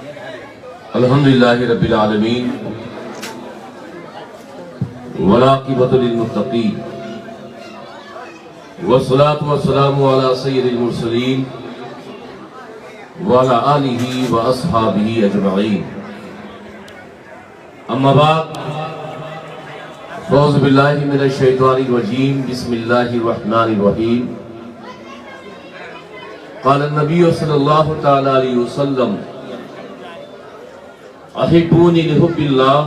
الحمدللہ رب العالمین والعاقبۃ للمتقین والصلاة والسلام علی سید المرسلین وعلی آلہ واصحابہ اجمعین اما بعد اعوذ باللہ من الشیطان الرجیم بسم اللہ الرحمن الرحیم قال النبی صلی اللہ تعالی علیہ وسلم احبونی لحب اللہ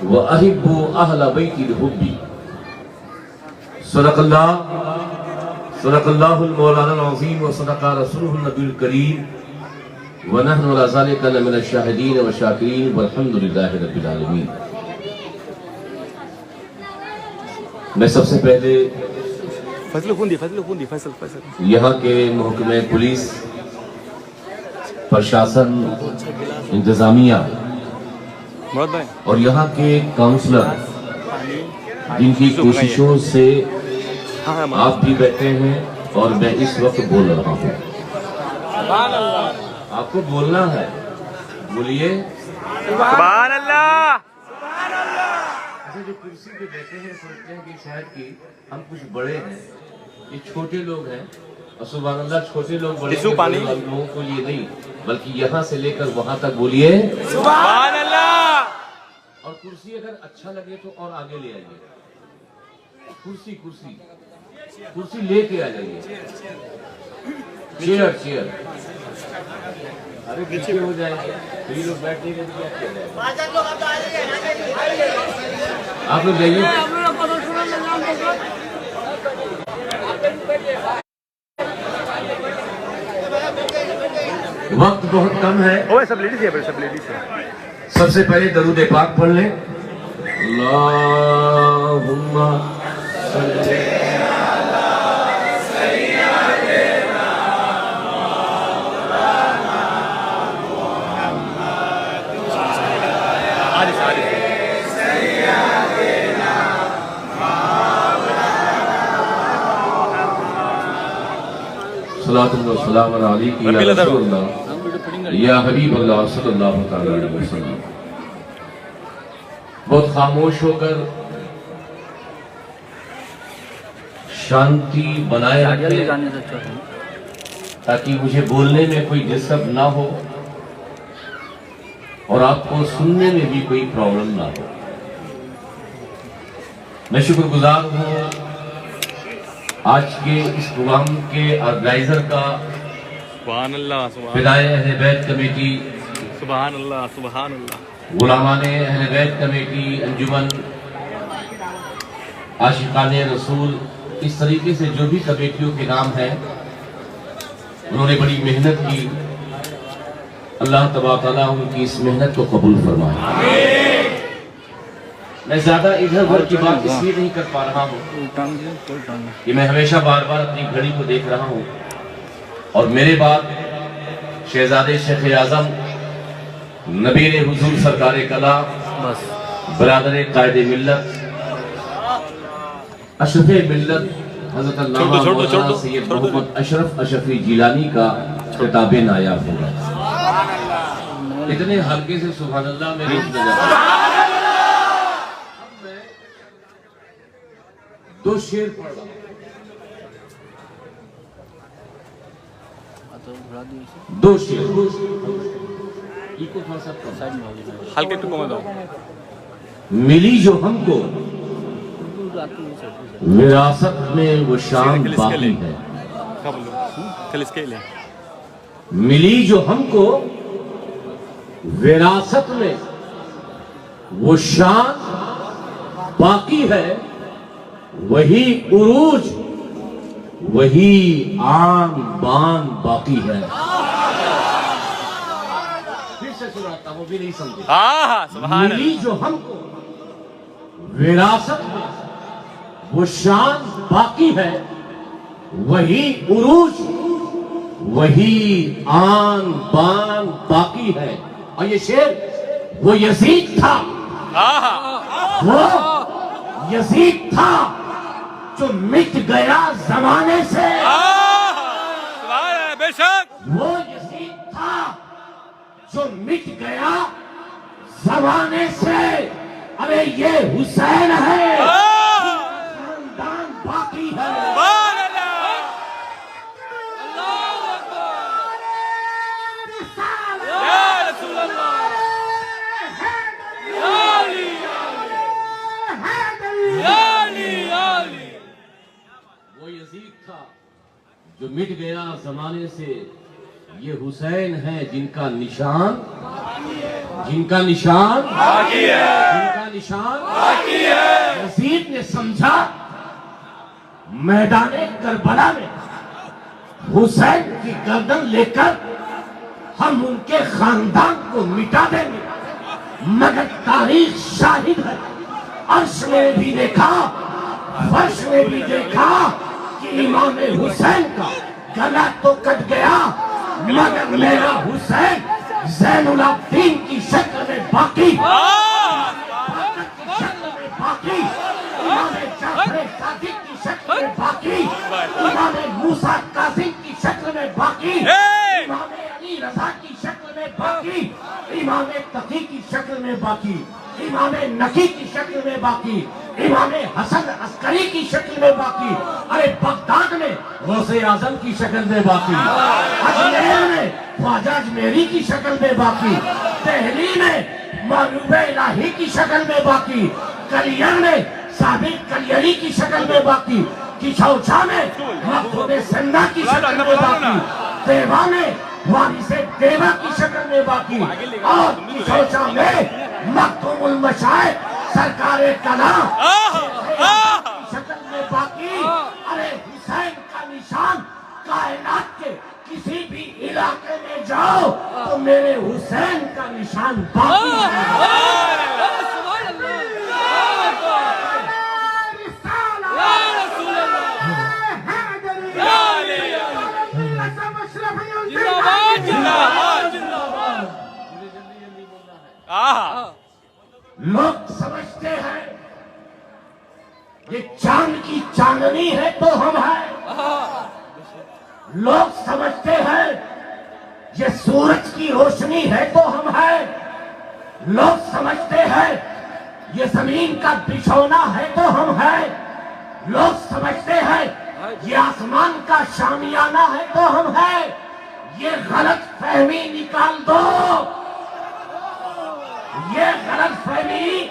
وَأَحِبُّ أَهْلَ بَيْتِ الْحُبِّ صدق اللہ المولانا العظیم وصدق رسولہ النبی الکریم وَنَحْنُ عَلَى ذَلِكَ لَمِنَ الشَّاهِدِينَ وَالشَّاكِرِينَ وَالْحَمْدُ لِلَّهِ رَبِّ الْعَالَمِينَ۔ میں سب سے پہلے یہاں کے محکمہ پولیس پرشاسن انتظامیہ اور یہاں کے کاؤنسلر جن کی کوششوں سے آپ بھی بیٹھے ہیں اور میں اس وقت بول رہا ہوں، آپ کو بولنا ہے، بولیے سبحان اللہ۔ جو کرسی پہ بیٹھے ہیں سوچتے ہیں کہ شاید کہ ہم کچھ بڑے ہیں، یہ چھوٹے لوگ ہیں، اور سبحان اللہ چھوٹے لوگ بڑے لوگوں کو یہ نہیں بلکہ یہاں سے لے کر وہاں تک بولیے سبحان اللہ۔ اور کرسی اگر اچھا لگے تو اور آگے لے آئیے، کرسی لے کے آ جائیے، چیئر ارے پیچھے ہو جائے کئی لوگ بیٹھنے کے لیے آپ لوگ جائیے۔ وقت بہت کم ہے، سب سے پہلے درود پاک پڑھ لیں۔ اللہم صلی علی سیدنا مولانا محمد سیدنا مولانا صلاۃ و سلام علیک یا رسول اللہ یا حبیب اللہ صلی اللہ علیہ وسلم۔ بہت خاموش ہو کر شانتی بنائے رکھیں تاکہ مجھے بولنے میں کوئی ڈسٹرب نہ ہو اور آپ کو سننے میں بھی کوئی پرابلم نہ ہو۔ میں شکر گزار ہوں آج کے اس پروگرام کے آرگنائزر کا، سبحان اللہ، فدائے اہل بیت کمیٹی، سبحان اللہ، سبحان اللہ، غلامان اہل بیت کمیٹی، انجمن عاشقان رسول، اس طریقے سے جو بھی کمیٹیوں کے نام ہیں، انہوں نے بڑی محنت کی۔ اللہ تبارک تعالیٰ ان کی اس محنت کو قبول فرمائے۔ میں زیادہ ادھر ادھر کی بات اس لیے نہیں کر پا رہا ہوں کہ میں ہمیشہ بار بار اپنی گھڑی کو دیکھ رہا ہوں اور میرے بعد شہزادے شیخ اعظم، نبیر حضور سرکار کلام، برادر قائد ملت، اشرف ملت حضرت علامہ مولانا سید محمد اشرف اشرفی جیلانی کا خطاب نایاب ہوگا۔ اتنے ہلکے سے سبحان اللہ میں نہیں نظر اب میں دو شعر پڑھ رہا ہوں، دو شعر ہلکے ٹکوں میں دو۔ ملی جو ہم کو وراثت میں وہ شان باقی ہے، ملی جو ہم کو وراثت میں وہ شان باقی ہے، وہی عروج وہی آن بان باقی ہے۔ پھر سے سناتا ہوں، بھی نہیں سمجھے۔ ملی جو ہم کو وراثت میں وہ شان باقی ہے، وہی عروج وہی آن بان باقی ہے۔ اور یہ شعر وہ یزید تھا، وہ یزید تھا جو مٹ گیا زمانے سے، بے شک وہ یزید تھا جو مٹ گیا زمانے سے، ارے یہ حسین ہے، خاندان باقی ہے۔ سبحان اللہ یا رسول اللہ یا علی یا علی یا علی۔ وہ یزید تھا جو مٹ گیا زمانے سے، یہ حسین ہے جن کا نشان باقی ہے۔ یزید نے سمجھا میدان کربلا میں حسین کی گردن لے کر ہم ان کے خاندان کو مٹا دیں گے، مگر تاریخ شاہد ہے، عرش میں بھی دیکھا فرش میں بھی دیکھا کہ امام حسین کا گلا تو کٹ گیا، مگر میرا حسین زین العابدین کی شکل میں باقی، باقی امام جعفر صادق کی شکل میں باقی، امام موسیٰ کاظم کی شکل میں باقی، امام علی رضا کی شکل میں باقی، امام تقی کی شکل میں باقی، امام نقی کی شکل میں باقی، امام حسن عسکری کی شکل میں باقی، ارے بغداد میں غوث اعظم کی شکل میں باقی، اجمیر میں خواجہ اجمیری کی شکل میں باقی، دہلی میں محبوب الہی کی شکل میں باقی، کلیئر میں صابر کلیری کی شکل میں باقی، کشوچا میں مقصود سندہ کی شکل میں باقی، دیوا میں وارث دیوا کی شکل میں باقی، اور کشوچا میں مختوم المشائخ سرکار کلام کی شکل میں باقی۔ ارے حسین کا نشان کائنات کے کسی بھی علاقے میں جاؤ تو میرے حسین کا نشان باقی ہے۔ لوگ سمجھتے ہیں یہ چاند کی چاندنی ہے تو ہم ہیں، لوگ سمجھتے ہیں یہ سورج کی روشنی ہے تو ہم ہیں، لوگ سمجھتے ہیں یہ زمین کا بچھونا ہے تو ہم ہیں، لوگ سمجھتے ہیں یہ آسمان کا شامیانہ ہے تو ہم ہیں۔ یہ غلط فہمی نکال دو، یہ غلط فہمی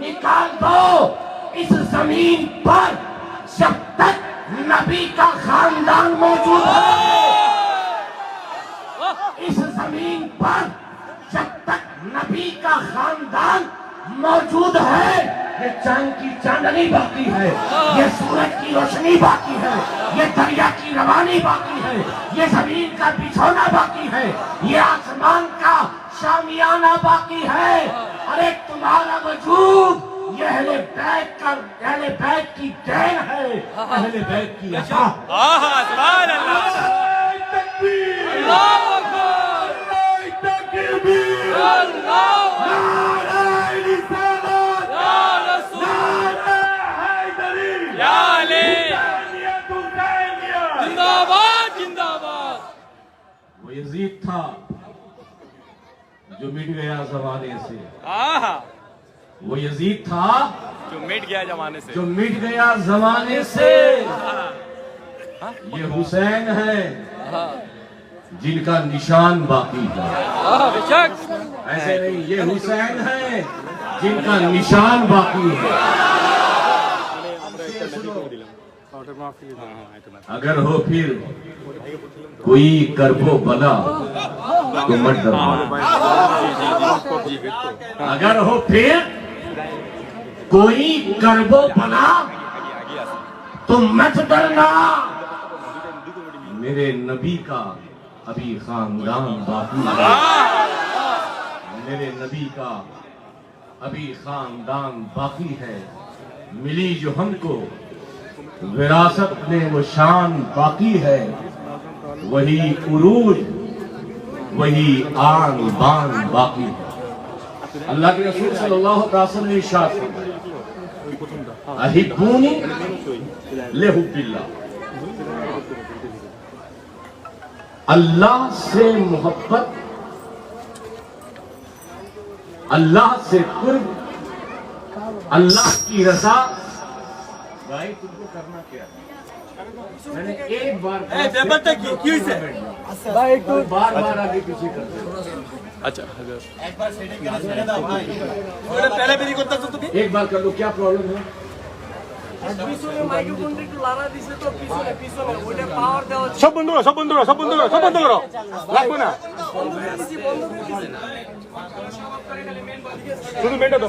نکال دو۔ اس زمین پر جب تک نبی کا خاندان موجود ہے، اس زمین پر جب تک نبی کا خاندان موجود ہے، یہ چاند کی چاندنی باقی ہے، یہ سورج کی روشنی باقی ہے، یہ دریا کی روانی باقی ہے، یہ زمین کا بچھونا باقی ہے، یہ آسمان کا شامیانہ باقی ہے۔ ارے تمہارا وجود یہ اہل بیت کی دین ہے، اہل بیت کی عطا۔ سبحان اللہ تکبیر، اللہ اکبر تکبیر، نعرہ رسالت، یا رسول نعرہ حیدری، یا علی حسینیت، حسینیت۔ زندہ باد زندہ باد۔ وہ یزید تھا جو مٹ گیا زمانے سے، وہ یزید تھا جو مٹ گیا زمانے سے، جو مٹ گیا زمانے سے، یہ حسین ہے جن کا نشان باقی ہے۔ بے شک ایسے نہیں، یہ حسین ہے جن کا نشان باقی ہے۔ اگر ہو پھر کوئی کرب و بلا تو مت ڈرنا، اگر ہو پھر کوئی کرب و بلا تو مت ڈرنا، میرے نبی کا ابھی خاندان باقی ہے، میرے نبی کا ابھی خاندان باقی ہے، ملی جو ہم کو وراثت میں وہ شان باقی ہے، وہی عروج وہی آن بان باقی ہے۔ اللہ کے رسول صلی اللہ علیہ وسلم نے ارشاد فرمایا، احبونی لحب اللہ، اللہ سے محبت اللہ سے قرب, اللہ کی رضا. بھائی تم کو کرنا کیا ہے؟ میں نے ایک بار بار بار آگے پیچھے کرتے. اچھا ایک بار کر لو, کیا پرابلم ہے؟ সব বন্ধ করো, সব বন্ধ করো, সব বন্ধ করো, সব বন্ধ করো, লাগবে না, শুধু মেনটা দাও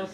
10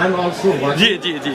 I'm also watching.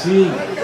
seeing.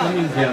coming here.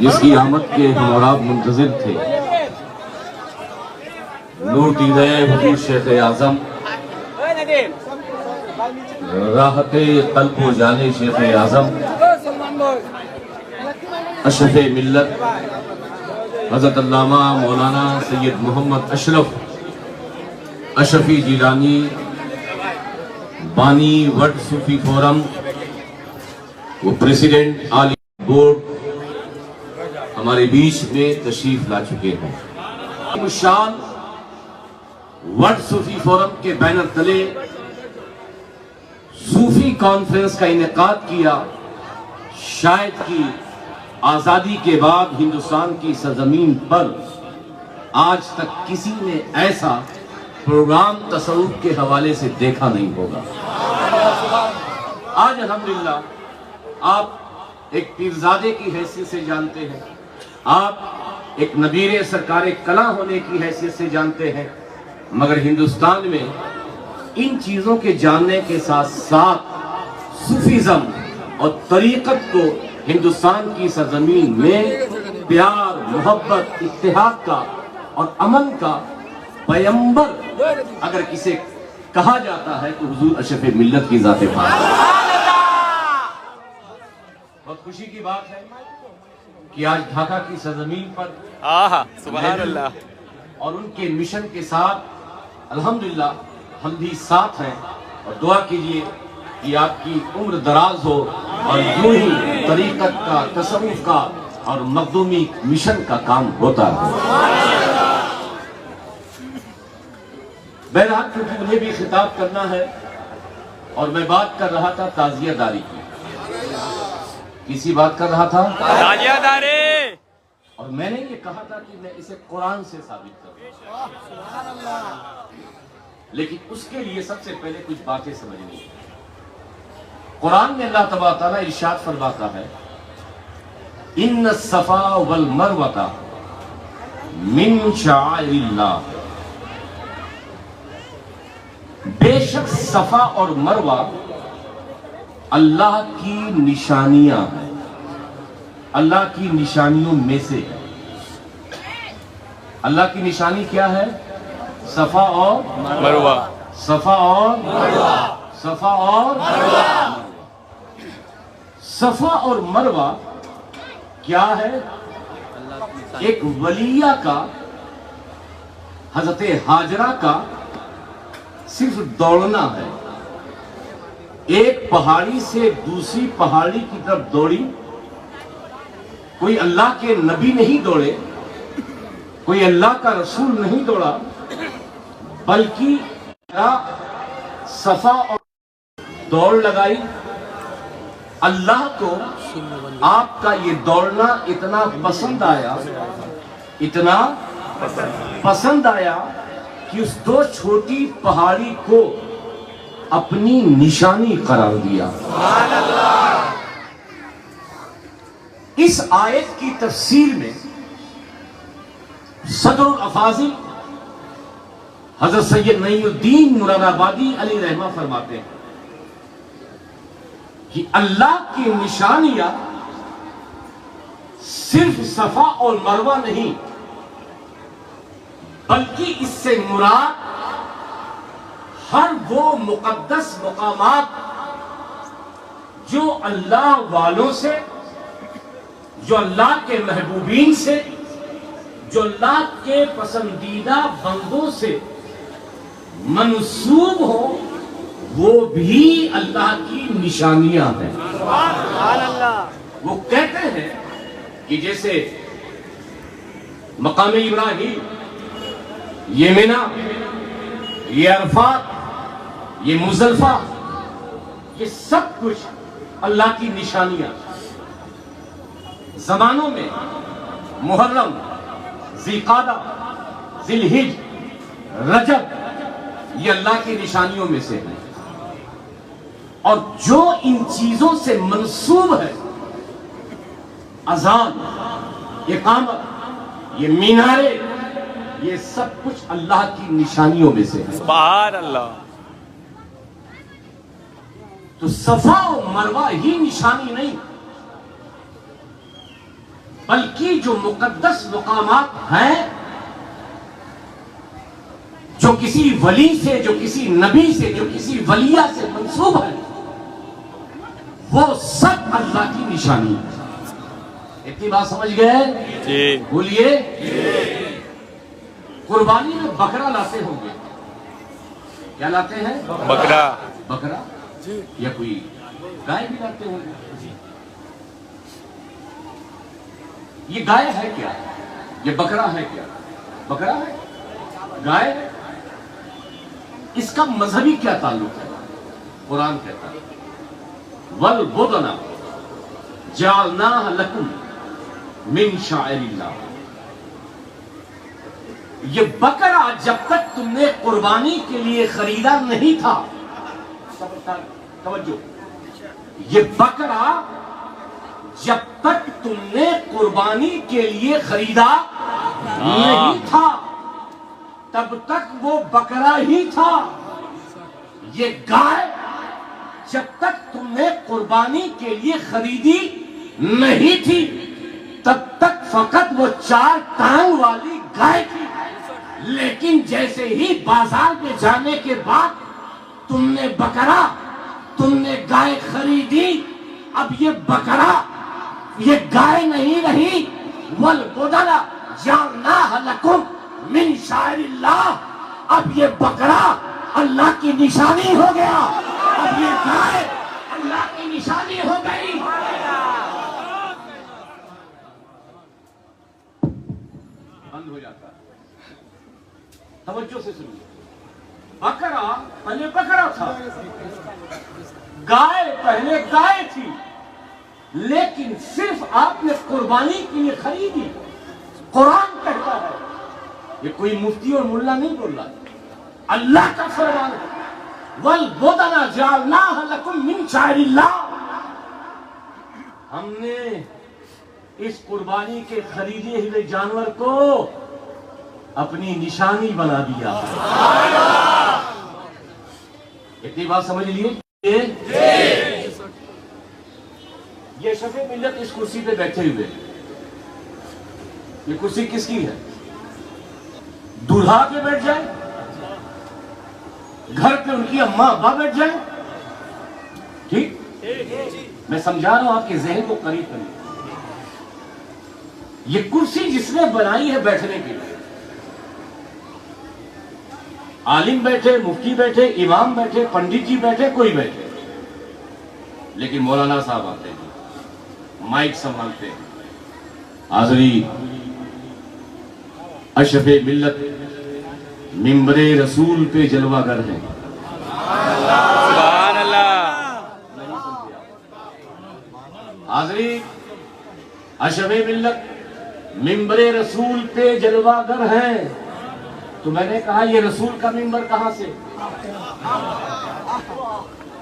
جس کی آمد کے ہم اور آپ منتظر تھے، نور دیدہ حضور شیخ اعظم، راحت قلب و جان شیخ اعظم، اشرف ملت حضرت علامہ مولانا سید محمد اشرف اشرفی جیلانی، بانی ورلڈ صوفی فورم، وہ پریزیڈنٹ عالی بورڈ ہمارے بیچ میں تشریف لا چکے ہیں۔ شان ورلڈ صوفی فورم کے بینر تلے صوفی کانفرنس کا انعقاد کیا۔ شاید کی آزادی کے بعد ہندوستان کی سرزمین پر آج تک کسی نے ایسا پروگرام تصوف کے حوالے سے دیکھا نہیں ہوگا۔ آج الحمدللہ آپ ایک پیرزادے کی حیثیت سے جانتے ہیں، آپ ایک نبیر سرکار کلاں ہونے کی حیثیت سے جانتے ہیں، مگر ہندوستان میں ان چیزوں کے جاننے کے ساتھ ساتھ صوفیزم اور طریقت کو ہندوستان کی سرزمین میں پیار، محبت، اتحاد کا اور امن کا پیمبر اگر کسے کہا جاتا ہے تو حضور اشرف ملت کی ذات پاک۔ بہت خوشی کی بات ہے کہ آج ڈھاکہ کی سرزمین پر سبحان اللہ اور ان کے مشن کے ساتھ الحمدللہ ہم بھی ساتھ ہیں، اور دعا کیجئے کہ آپ کی عمر دراز ہو اور یوں ہی طریقت کا، تصوف کا اور مخدومی مشن کا کام ہوتا ہے۔ بہرحال کیونکہ انہیں بھی خطاب کرنا ہے، اور میں بات کر رہا تھا تعزیہ داری کی۔ کسی بات کر رہا تھا؟ تعزیہ داری۔ اور میں نے یہ کہا تھا کہ میں اسے قرآن سے ثابت کروں، لیکن اس کے لیے سب سے پہلے کچھ باتیں سمجھنی ہیں۔ قرآن میں اللہ تبارک تعالیٰ ارشاد فرماتا ہے، ان الصفا والمروۃ من شعائر اللہ، بے شک صفا اور مروہ اللہ کی نشانیاں ہیں، اللہ کی نشانیوں میں سے ہے۔ اللہ کی نشانی کیا ہے؟ صفا اور مروہ، صفا اور مروہ، صفا اور مروہ۔ صفا اور مروہ کیا ہے؟ ایک ولیہ کا، حضرت ہاجرہ کا صرف دوڑنا ہے۔ ایک پہاڑی سے دوسری پہاڑی کی طرف دوڑی، کوئی اللہ کے نبی نہیں دوڑے، کوئی اللہ کا رسول نہیں دوڑا، بلکہ صفا اور دوڑ لگائی۔ اللہ کو آپ کا یہ دوڑنا اتنا پسند آیا، اتنا پسند آیا کہ اس دو چھوٹی پہاڑی کو اپنی نشانی قرار دیا۔ اس آیت کی تفسیر میں صدر الافاضل حضرت سید نعیم الدین مراد آبادی علیہ رحمہ فرماتے ہیں کہ اللہ کی نشانیاں صرف صفا اور مروہ نہیں، بلکہ اس سے مراد ہر وہ مقدس مقامات جو اللہ والوں سے، جو اللہ کے محبوبین سے، جو اللہ کے پسندیدہ بندوں سے منسوب ہو، وہ بھی اللہ کی نشانیاں ہیں۔ وہ کہتے ہیں کہ جیسے مقام ابراہیم، یہ منی، یہ عرفات، یہ مزدلفہ، یہ سب کچھ اللہ کی نشانیاں۔ زمانوں میں محرم، ذی القعدہ، ذی الحج، رجب، یہ اللہ کی نشانیوں میں سے ہیں، اور جو ان چیزوں سے منسوب ہے، اذان، اقامت، یہ مینارے، یہ سب کچھ اللہ کی نشانیوں میں سے ہے۔ سبحان اللہ۔ تو صفا و مروہ ہی نشانی نہیں، بلکہ جو مقدس مقامات ہیں، جو کسی ولی سے، جو کسی نبی سے، جو کسی ولیہ سے منسوب ہے، وہ سب اللہ کی نشانی ہے۔ اتنی بات سمجھ گئے؟ جی بولیے۔ قربانی میں بکرا لاتے ہوں گے، کیا لاتے ہیں؟ بکرا بکرا یا کوئی گائے بھی لاتے ہوں گے۔ یہ گائے ہے کیا؟ یہ بکرا ہے کیا؟ بکرا ہے، گائے ہے۔ اس کا مذہبی کیا تعلق ہے؟ قرآن کہتا ہے وَالْبُدْنَ جَعَلْنَاهَا لَكُمْ مِنْ شَعَائِرِ اللَّهِ۔ یہ بکرا جب تک تم نے قربانی کے لیے خریدا نہیں تھا، توجہ، یہ بکرا جب تک تم نے قربانی کے لیے خریدا نہیں تھا تب تک وہ بکرا ہی تھا۔ یہ گائے جب تک تم نے قربانی کے لیے خریدی نہیں تھی تب تک فقط وہ 4 ٹانگ والی گائے تھی، لیکن جیسے ہی بازار میں جانے کے بعد تم نے بکرا، تم نے گائے خریدی، اب یہ بکرا، یہ گائے نہیں رہی۔ وَالْبُدْنَ جَعَلْنَاهَا لَكُمْ مِنْ شَعَائِرِ اللَّهِ، اب یہ بکرا اللہ کی نشانی ہو گیا، اب یہ گائے اللہ کی نشانی ہو گئی۔ بند ہو جاتا ہے، توجہ سے سنیے۔ بکرا پہلے بکرا تھا، گائے پہلے گائے تھی، لیکن صرف آپ نے قربانی کے لیے خریدی۔ قرآن کہتا ہے، یہ کوئی مفتی اور ملا نہیں بول رہا، اللہ کا فرمان ہے وَالْبُدْنَ جَعَلْنَاهَا لَكُمْ مِنْ شَعَائِرِ اللَّهِ، ہم نے اس قربانی کے خریدے ہوئے جانور کو اپنی نشانی بنا دیا۔ اتنی بات سمجھ لیے؟ یہ شفیع ملت اس کرسی پہ بیٹھے ہوئے، یہ کرسی کس کی ہے؟ دولہا کے بیٹھ جائیں، گھر پہ ان کی اماں ابا بیٹھ جائیں، ٹھیک؟ میں سمجھا رہا ہوں، آپ کے ذہن کو قریب کریں۔ یہ کرسی جس نے بنائی ہے بیٹھنے کے لیے، عالم بیٹھے، مفتی بیٹھے، امام بیٹھے، پنڈت جی بیٹھے، کوئی بیٹھے، لیکن مولانا صاحب آتے ہیں، مائک سنبھالتے ہیں۔ حاضرین، اشرف ملت منبر رسول پہ جلوہ گر ہیں۔ سبحان اللہ۔ حاضرین، اشرف ملت منبر رسول پہ جلوہ گر ہیں۔ تو میں نے کہا یہ رسول کا منبر کہاں سے؟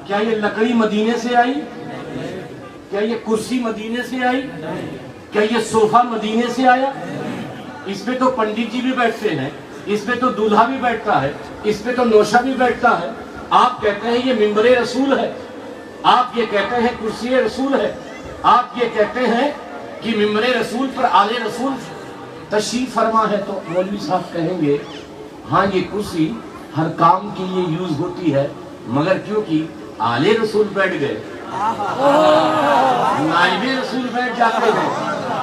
کیا یہ لکڑی مدینے سے آئی؟ کیا یہ کرسی مدینے سے آئی؟ کیا یہ صوفہ مدینے سے آیا؟ اس پہ تو پنڈت جی بھی بیٹھتے ہیں، اس پہ تو دولہا بھی بیٹھتا ہے، اس پہ تو نوشہ بھی بیٹھتا ہے۔ آپ کہتے ہیں یہ منبر رسول ہے، آپ یہ کہتے ہیں کرسی رسول ہے، آپ یہ کہتے ہیں کہ منبر رسول پر آل رسول تشریف فرما ہے، تو مولوی صاحب کہیں گے ہاں یہ کرسی ہر کام کے لیے یوز ہوتی ہے، مگر کیونکہ آل رسول بیٹھ گئے، نائب رسول بیٹھ جاتے ہیں،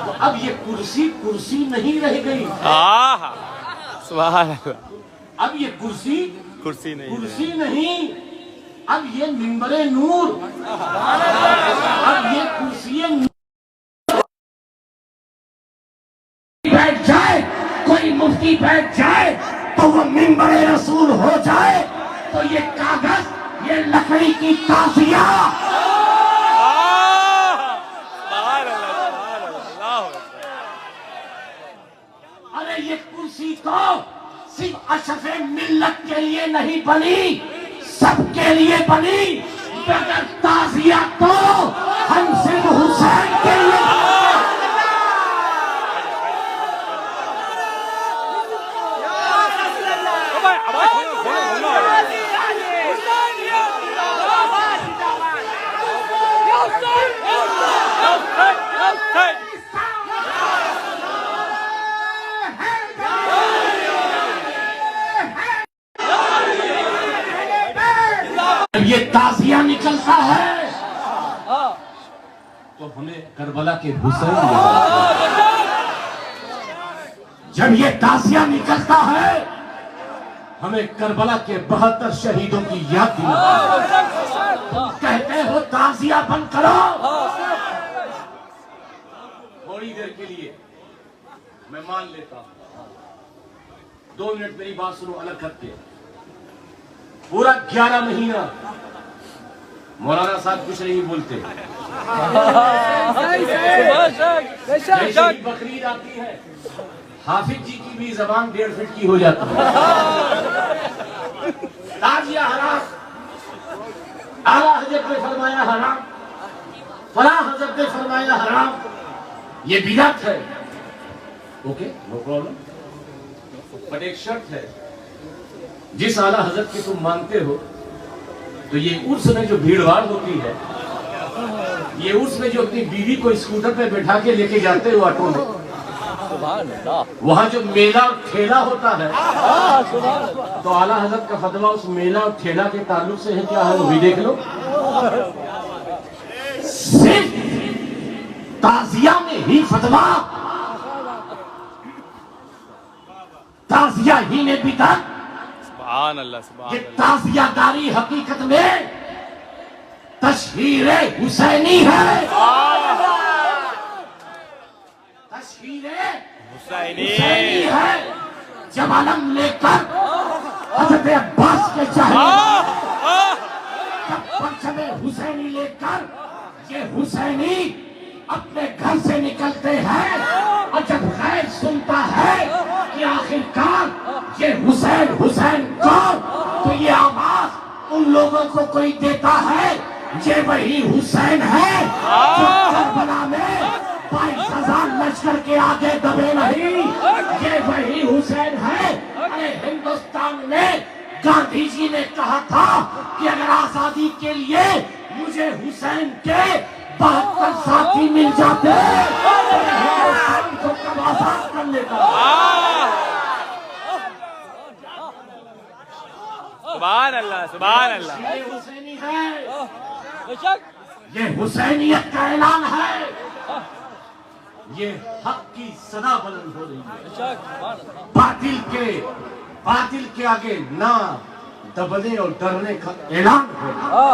تو اب یہ کرسی کرسی نہیں رہ گئی، سبحان اللہ۔ اب یہ کرسی کرسی نہیں، کرسی نہیں، اب یہ منبر نور، اب یہ کرسی نور بیٹھ جائے، کوئی مفتی بیٹھ جائے تو وہ منبر رسول ہو جائے، تو یہ کاغذ، یہ لکڑی کی تازیہ، ارے یہ کرسی تو صرف اشرف ملت کے لیے نہیں بنی، سب کے لیے بنی، مگر تازیہ تو ہم صرف حسین کے لیے۔ جب یہ تعزیہ نکلتا ہے تو ہمیں کربلا کے حسین یاد آتے ہیں۔ جب یہ تعزیہ نکلتا ہے ہمیں کربلا کے 72 شہیدوں کی یاد دلاتی ہے۔ تم کہتے ہو تعزیہ بند کرو، تھوڑی دیر کے لیے میں مان لیتا ہوں، 2 منٹ میری بات سنو الگ کر کے۔ پورا 11 مہینہ مولانا صاحب کچھ نہیں بولتے، جیسے ہی بقرعید آتی ہے حافظ جی کی بھی زبان 1.5 فٹ کی ہو جاتی ہے۔ تعزیہ حرام، اعلیٰ حضرت نے فرمایا حرام، فلاں حضرت نے فرمایا حرام، یہ بدعت ہے۔ اوکے نو پرابلم، بٹ ایک شرط ہے، جس اعلیٰ حضرت کی تم مانتے ہو تو یہ عرس میں جو بھیڑ بھاڑ ہوتی ہے، یہ عرس میں جو اپنی بیوی کو اسکوٹر پہ بٹھا کے لے کے جاتے ہو آٹو میں، وہاں جو میلہ اور ٹھیلا ہوتا ہے تو اعلیٰ حضرت کا فتویٰ اس میلہ اور ٹھیلا کے تعلق سے ہے کیا ہے وہ بھی دیکھ لو۔ صرف تعزیہ میں ہی فتویٰ، تعزیہ ہی میں بدعت۔ سبحان اللہ سبحان یہ اللہ۔ تعزیہ داری حقیقت میں تشہیر حسینی ہے، تشہیر حسینی ہے۔ جب علم لے کر حضرت عباس کے چہرے، جب پرچم حسینی لے کر یہ حسینی اپنے گھر سے نکلتے ہیں اور جب غیر سنتا ہے کہ آخرکار یہ حسین حسین کون، تو یہ آواز ان لوگوں کو کوئی دیتا ہے، یہ وہی حسین ہے جو کربلا میں 22,000 لشکر کے آگے دبے نہیں، یہ وہی حسین ہے۔ ارے ہندوستان میں گاندھی جی نے کہا تھا کہ اگر آزادی کے لیے مجھے حسین کے 72 ساتھی مل جاتے تو ہندوستان کو کب آزاد کر لیتا۔ سبحان اللہ سبحان اللہ۔ یہ حسینی ہے، یہ حسینیت کا اعلان ہے، یہ حق کی صدا بلند ہو رہی ہے۔ باطل کے آگے نہ دبنے اور ڈرنے کا اعلان ہو رہا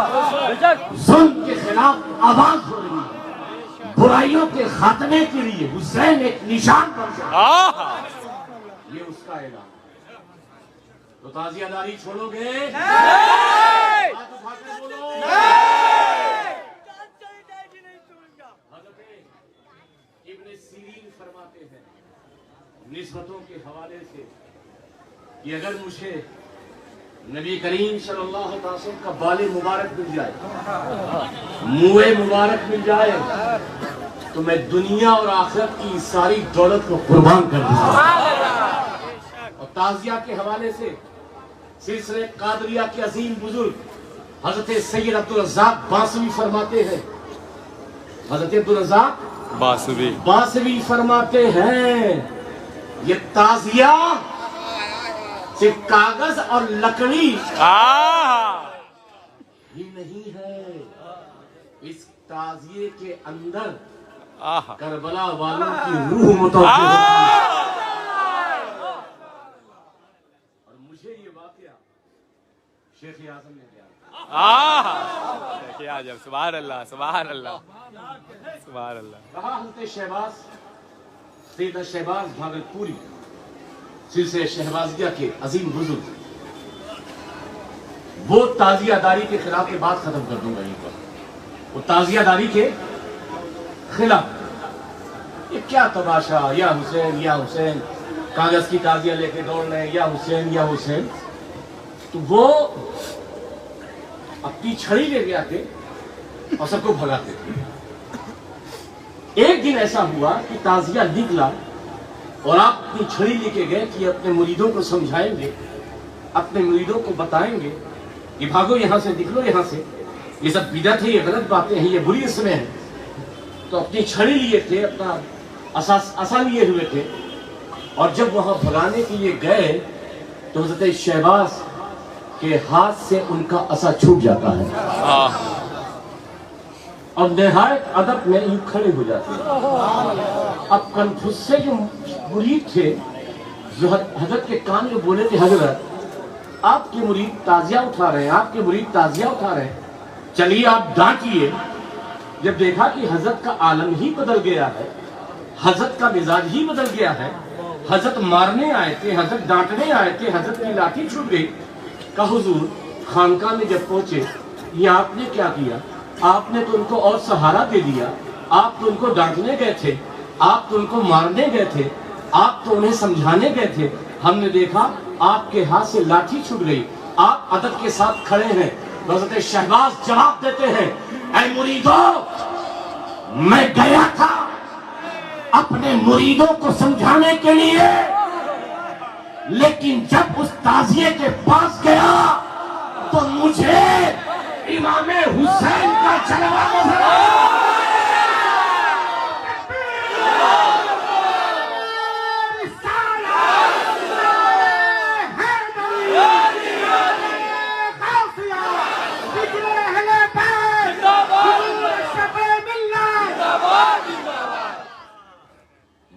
ہے، ظلم کے خلاف آواز ہو رہی ہے، برائیوں کے خاتمے کے لیے حسین ایک نشان بن گیا، یہ اس کا اعلان ہے۔ تو تعزیہ داری چھوڑو گے؟ ہاتھ اٹھا کر بولو۔ حضرت ابن سیرین فرماتے ہیں نسبتوں کے حوالے سے کہ اگر مجھے نبی کریم صلی اللہ علیہ وسلم کا بال مبارک مل جائے، منہ مبارک مل جائے، تو میں دنیا اور آخرت کی ساری دولت کو قربان کر دوں گا۔ اور تعزیہ کے حوالے سے سلسلہ قادریہ کے عظیم بزرگ حضرت سید عبدالرزاق باسوی فرماتے ہیں، حضرت عبدالرزاق باسوی فرماتے ہیں یہ تعزیہ صرف کاغذ اور لکڑی ہی نہیں ہے، اس تعزیے کے اندر کربلا والوں کی روح متوجہ ہوتی ہے۔ اور مجھے یہ واقعہ شیخ اعظم نے بیان، سبحان اللہ سبحان اللہ سبحان اللہ۔ کہا حضرت شہباز، سید شہباز بھاگلپوری سلسلہ شہبازیہ کے عظیم بزرگ، وہ تعزیہ داری کے خلاف یہ بات ختم کر دوں گا یہیں پر، وہ تعزیہ داری کے خلاف یہ کیا تماشا، یا حسین یا حسین، کاغذ کی تعزیہ لے کے دوڑ رہے ہیں یا حسین یا حسین، تو وہ اپنی چھڑی لے کے آتے اور سب کو بھگاتے تھے۔ ایک دن ایسا ہوا کہ تعزیہ نکلا اور آپ اپنی چھڑی لے کے گئے کہ اپنے مریدوں کو سمجھائیں گے، اپنے مریدوں کو بتائیں گے کہ بھاگو یہاں سے، نکلو یہاں سے، یہ سب بدعت ہے، یہ غلط باتیں ہیں، یہ بری اسمیں ہیں۔ تو اپنی چھڑی لیے تھے، اپنا عصا لیے ہوئے تھے، اور جب وہاں بھگانے کے لیے گئے تو حضرت شہباز کہ ہاتھ سے ان کا عصا چھوٹ جاتا ہے اور نہایت ادب میں یوں کھڑے ہو جاتے ہیں. اب کنفوس سے جو مرید تھے جو حضرت کے کان میں بولے تھے حضرت آپ کے مرید تازیہ اٹھا رہے ہیں, آپ کے مرید تازیہ اٹھا رہے ہیں, چلیے آپ ڈانٹیے. جب دیکھا کہ حضرت کا عالم ہی بدل گیا ہے, حضرت کا مزاج ہی بدل گیا ہے, حضرت مارنے آئے تھے, حضرت ڈانٹنے آئے تھے, حضرت کی لاٹھی چھوٹ گئی, کہا حضور خانقاہ میں جب پہنچے یہ آپ نے کیا کیا؟ آپ نے تو ان کو اور سہارا دے دیا, آپ تو ان کو ڈانٹنے گئے تھے, آپ تو ان کو مارنے گئے تھے, آپ تو انہیں سمجھانے گئے تھے, ہم نے دیکھا آپ کے ہاتھ سے لاٹھی چھوٹ گئی, آپ ادب کے ساتھ کھڑے ہیں. حضرت شہباز جواب دیتے ہیں اے مریدو میں گیا تھا اپنے مریدوں کو سمجھانے کے لیے, لیکن جب اس تازیے کے پاس گیا تو مجھے امام حسین کا جلوہ نظر آیا.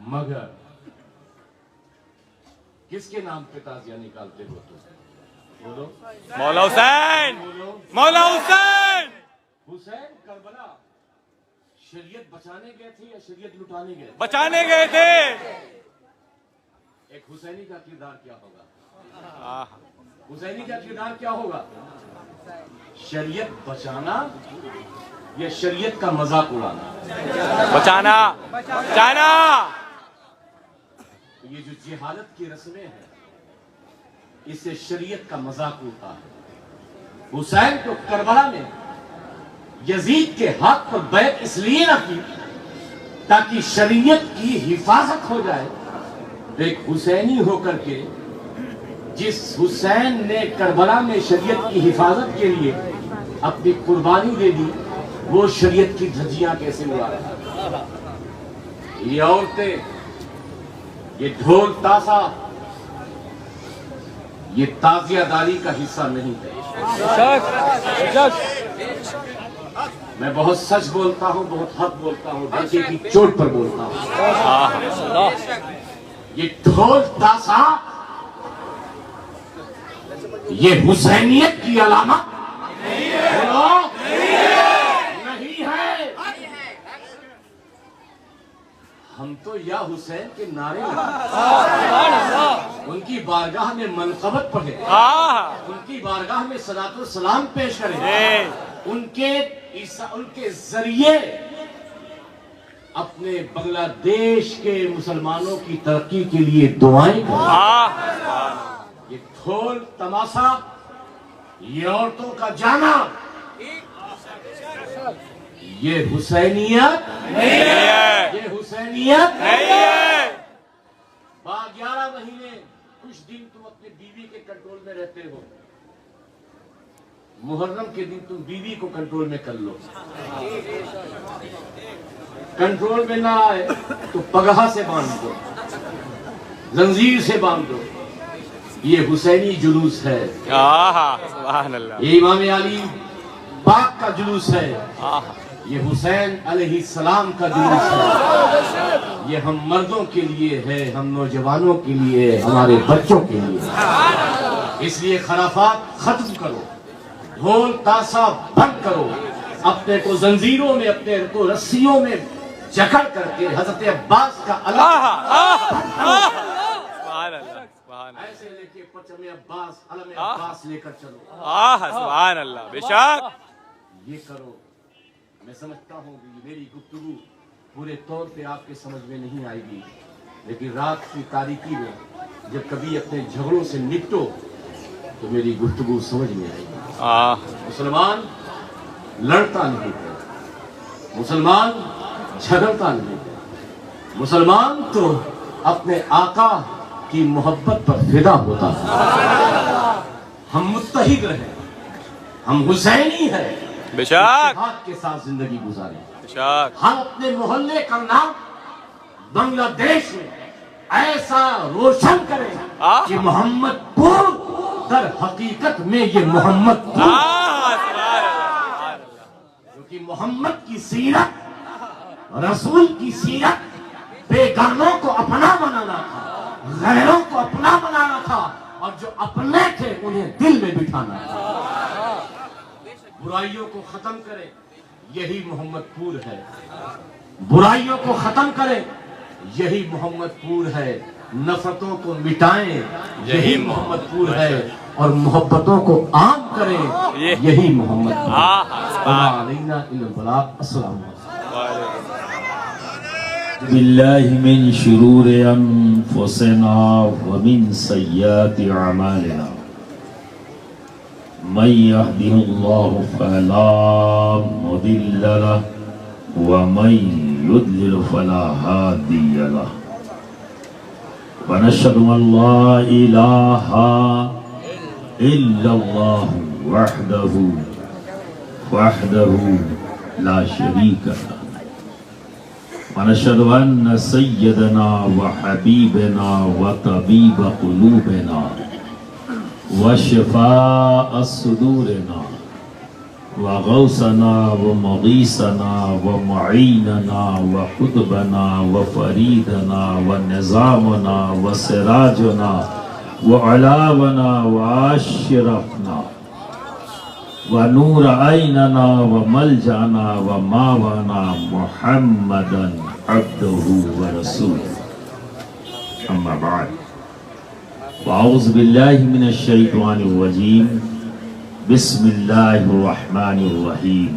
مگر کس کے نام پہ تازیہ نکالتے ہو تم؟ بولو. مولا حسین, مولا حسین. حسین کربلا شریعت بچانے گئے تھے یا شریعت لٹانے گئے تھے؟ بچانے گئے تھے. ایک حسینی کا کردار کیا ہوگا؟ حسینی کا کردار کیا ہوگا؟ شریعت بچانا یا شریعت کا مذاق اڑانا؟ بچانا, بچانا. یہ جو جہالت کی رسمیں ہیں اس سے شریعت کا مذاق اڑتا ہے. حسین کو کربلا میں یزید کے ہاتھ پر بیعت اس لیے نہ کی تاکہ شریعت کی حفاظت ہو جائے. ایک حسینی ہو کر کے جس حسین نے کربلا میں شریعت کی حفاظت کے لیے اپنی قربانی دے دی وہ شریعت کی دھجیاں کیسے اڑا رہا؟ یہ عورتیں, یہ ڈھول تاسا, یہ تازیہ داری کا حصہ نہیں ہے. میں بہت سچ بولتا ہوں, بہت حق بولتا ہوں, ڈنڈے کی چوٹ پر بولتا ہوں. یہ ڈھول تاسا یہ حسینیت کی علامت نہیں ہے. ہم تو یا حسین کے نعرے ان کی بارگاہ میں منقبت پڑھے, ان کی بارگاہ میں صلاۃ السلام پیش کریں, ان کے ذریعے اپنے بنگلہ دیش کے مسلمانوں کی ترقی کے لیے دعائیں کریں. یہ ڈھول تماشا, یہ عورتوں کا جانا, یہ حسینیت نہیں ہے, یہ حسینیت نہیں ہے. 11 مہینے کچھ دن تم اپنے بیوی کے کنٹرول میں رہتے ہو, محرم کے دن تم بیوی کو کنٹرول میں کر لو. کنٹرول میں نہ آئے تو پگہا سے باندھ دو, زنجیر سے باندھ دو. یہ حسینی جلوس ہے, سبحان اللہ. یہ امام علی پاک کا جلوس ہے, یہ حسین علیہ السلام کا جلوس ہے. یہ ہم مردوں کے لیے ہے, ہم نوجوانوں کے لیے, ہمارے بچوں کے لیے. اس لیے خرافات ختم کرو, ڈھول تاسا بند کرو, اپنے کو زنجیروں میں, اپنے کو رسیوں میں جکڑ کر کے حضرت عباس کا ایسے لے کے پرچم عباس, علم عباس لے کر چلو. سبحان اللہ. بے شک یہ کرو. میں سمجھتا ہوں کہ میری گفتگو پورے طور پہ آپ کے سمجھ میں نہیں آئے گی, لیکن رات کی تاریکی میں جب کبھی اپنے جھگڑوں سے نپٹو تو میری گفتگو سمجھ میں آئے گی. مسلمان لڑتا نہیں ہے, مسلمان جھگڑتا نہیں ہے, مسلمان تو اپنے آقا کی محبت پر فدا ہوتا ہے. ہم متحد رہیں, ہم حسینی ہیں, بے شک اتحاد کے ساتھ زندگی گزاریں. بے شک ہم اپنے محلے کا نام بنگلہ دیش میں ایسا روشن کریں کہ محمد پور در حقیقت میں یہ محمد کو، کیونکہ محمد کی سیرت، رسول کی سیرت بیگانوں کو اپنا بنانا تھا، غیروں کو اپنا بنانا تھا، اور جو اپنے تھے انہیں دل میں بٹھانا تھا۔ برائیوں کو ختم کرے، یہی محمد پور ہے، برائیوں کو ختم کرے، یہی محمد پور ہے، نفرتوں کو مٹائیں، یہی محمد پور ہے، اور محبتوں کو عام کریں، یہی محمد پور ہے۔ وما علینا الا البلاغ۔ السلام علیکم۔ باللہ من شرور انفسنا ومن سیئات اعمالنا من يهده الله فلا مضل له ومن يضلل فلا هادي له ونشهد ان لا اله الا الله وحده لا شريك له ونشهد ان سيدنا وحبيبنا وطبيب قلوبنا وشفاء صدورنا وغوثنا ومغيثنا ومعيننا وقطبنا وفريدنا ونظامنا وسراجنا وعلاونا واشرفنا ونور عيننا وملجأنا وماوانا محمدا عبده ورسوله أما بعد وأعوذ بالله من الشيطان الرجيم بسم الله الرحمن الرحيم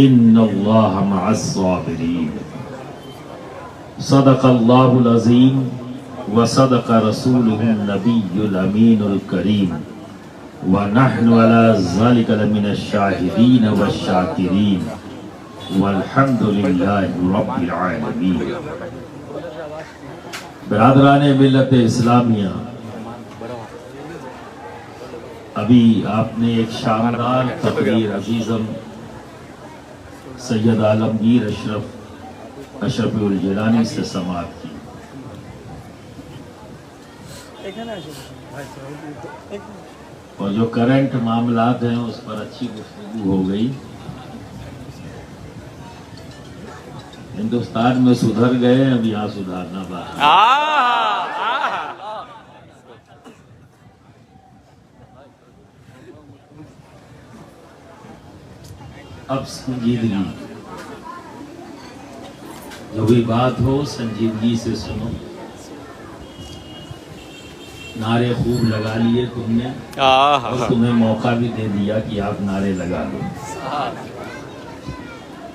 إن الله مع الصابرين صدق الله العظيم وصدق رسوله النبي الأمين الكريم ونحن على ذلك لمن الشاهدين والشاكرين والحمد لله رب العالمين۔ برادران ملت اسلامیہ، ابھی آپ نے ایک شاندار تقریر عزیزم سید عالمگیر اشرف الجیلانی سے سماعت کی، اور جو کرنٹ معاملات ہیں اس پر اچھی گفتگو ہو گئی۔ ہندوستان میں سدھر گئے، اب یہاں سدھارنا باقی۔ اب سنجیدگی، جو بھی بات ہو سنجیدگی سے سنو۔ نعرے خوب لگا لیے تم نے، اور تمہیں موقع بھی دے دیا کہ آپ نعرے لگا لو۔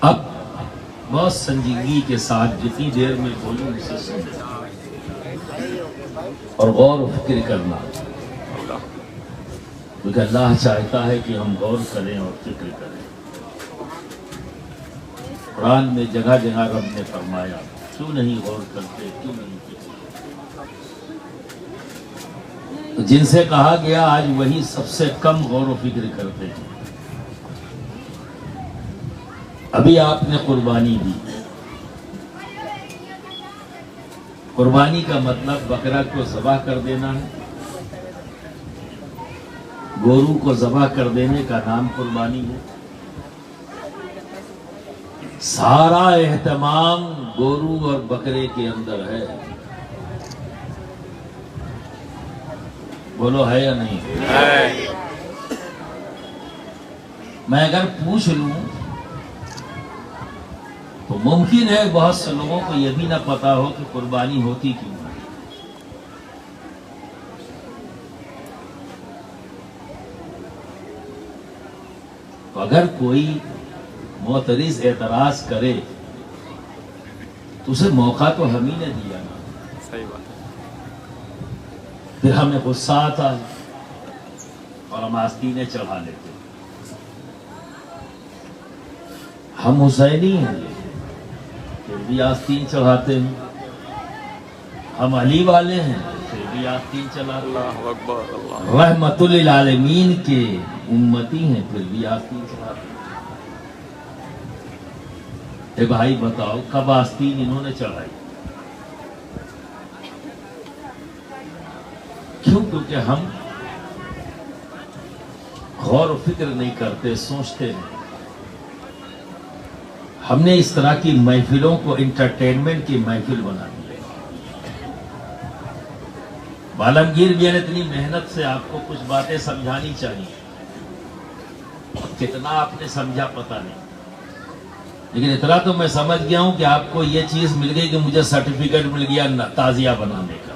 اب بہت سنجیدگی کے ساتھ جتنی دیر میں بولوں اسے سنو اور غور و فکر کرنا، کیونکہ اللہ چاہتا ہے کہ ہم غور کریں اور فکر کریں۔ قرآن میں جگہ جگہ رب نے فرمایا کیوں نہیں غور کرتے، کیوں نہیں فکر۔ جن سے کہا گیا آج وہی سب سے کم غور و فکر کرتے ہیں۔ ابھی آپ نے قربانی دی، قربانی کا مطلب بکرا کو ذبح کر دینا ہے، گورو کو ذبح کر دینے کا نام قربانی ہے۔ سارا اہتمام گورو اور بکرے کے اندر ہے، بولو ہے یا نہیں ہے؟ میں اگر پوچھ لوں تو ممکن ہے بہت سے لوگوں کو یہ بھی نہ پتا ہو کہ قربانی ہوتی کیوں ہے۔ تو اگر کوئی معترض اعتراض کرے تو اسے موقع تو ہم ہی نے دیا نا، صحیح بات۔ پھر ہمیں غصہ آتا ہے اور ہم آستینیں چڑھا لیتے ہیں۔ ہم حسینی ہیں پھر بھی آستین چڑھاتے ہیں، ہم علی والے ہیں پھر بھی آستین چڑھاتے ہیں، اللہ اکبر، اللہ رحمت للعالمین کے امتی ہیں پھر بھی آستین چڑھاتے ہیں۔ اے بھائی بتاؤ کب آستین انہوں نے چڑھائی؟ کیوں؟ کیونکہ ہم غور و فکر نہیں کرتے، سوچتے نہیں. ہم نے اس طرح کی محفلوں کو انٹرٹینمنٹ کی محفل بنا دی. عالمگیر بھی اتنی محنت سے آپ کو کچھ باتیں سمجھانی چاہیے، کتنا آپ نے سمجھا پتہ نہیں، لیکن اتنا تو میں سمجھ گیا ہوں کہ آپ کو یہ چیز مل گئی کہ مجھے سرٹیفکیٹ مل گیا تعزیہ بنانے کا.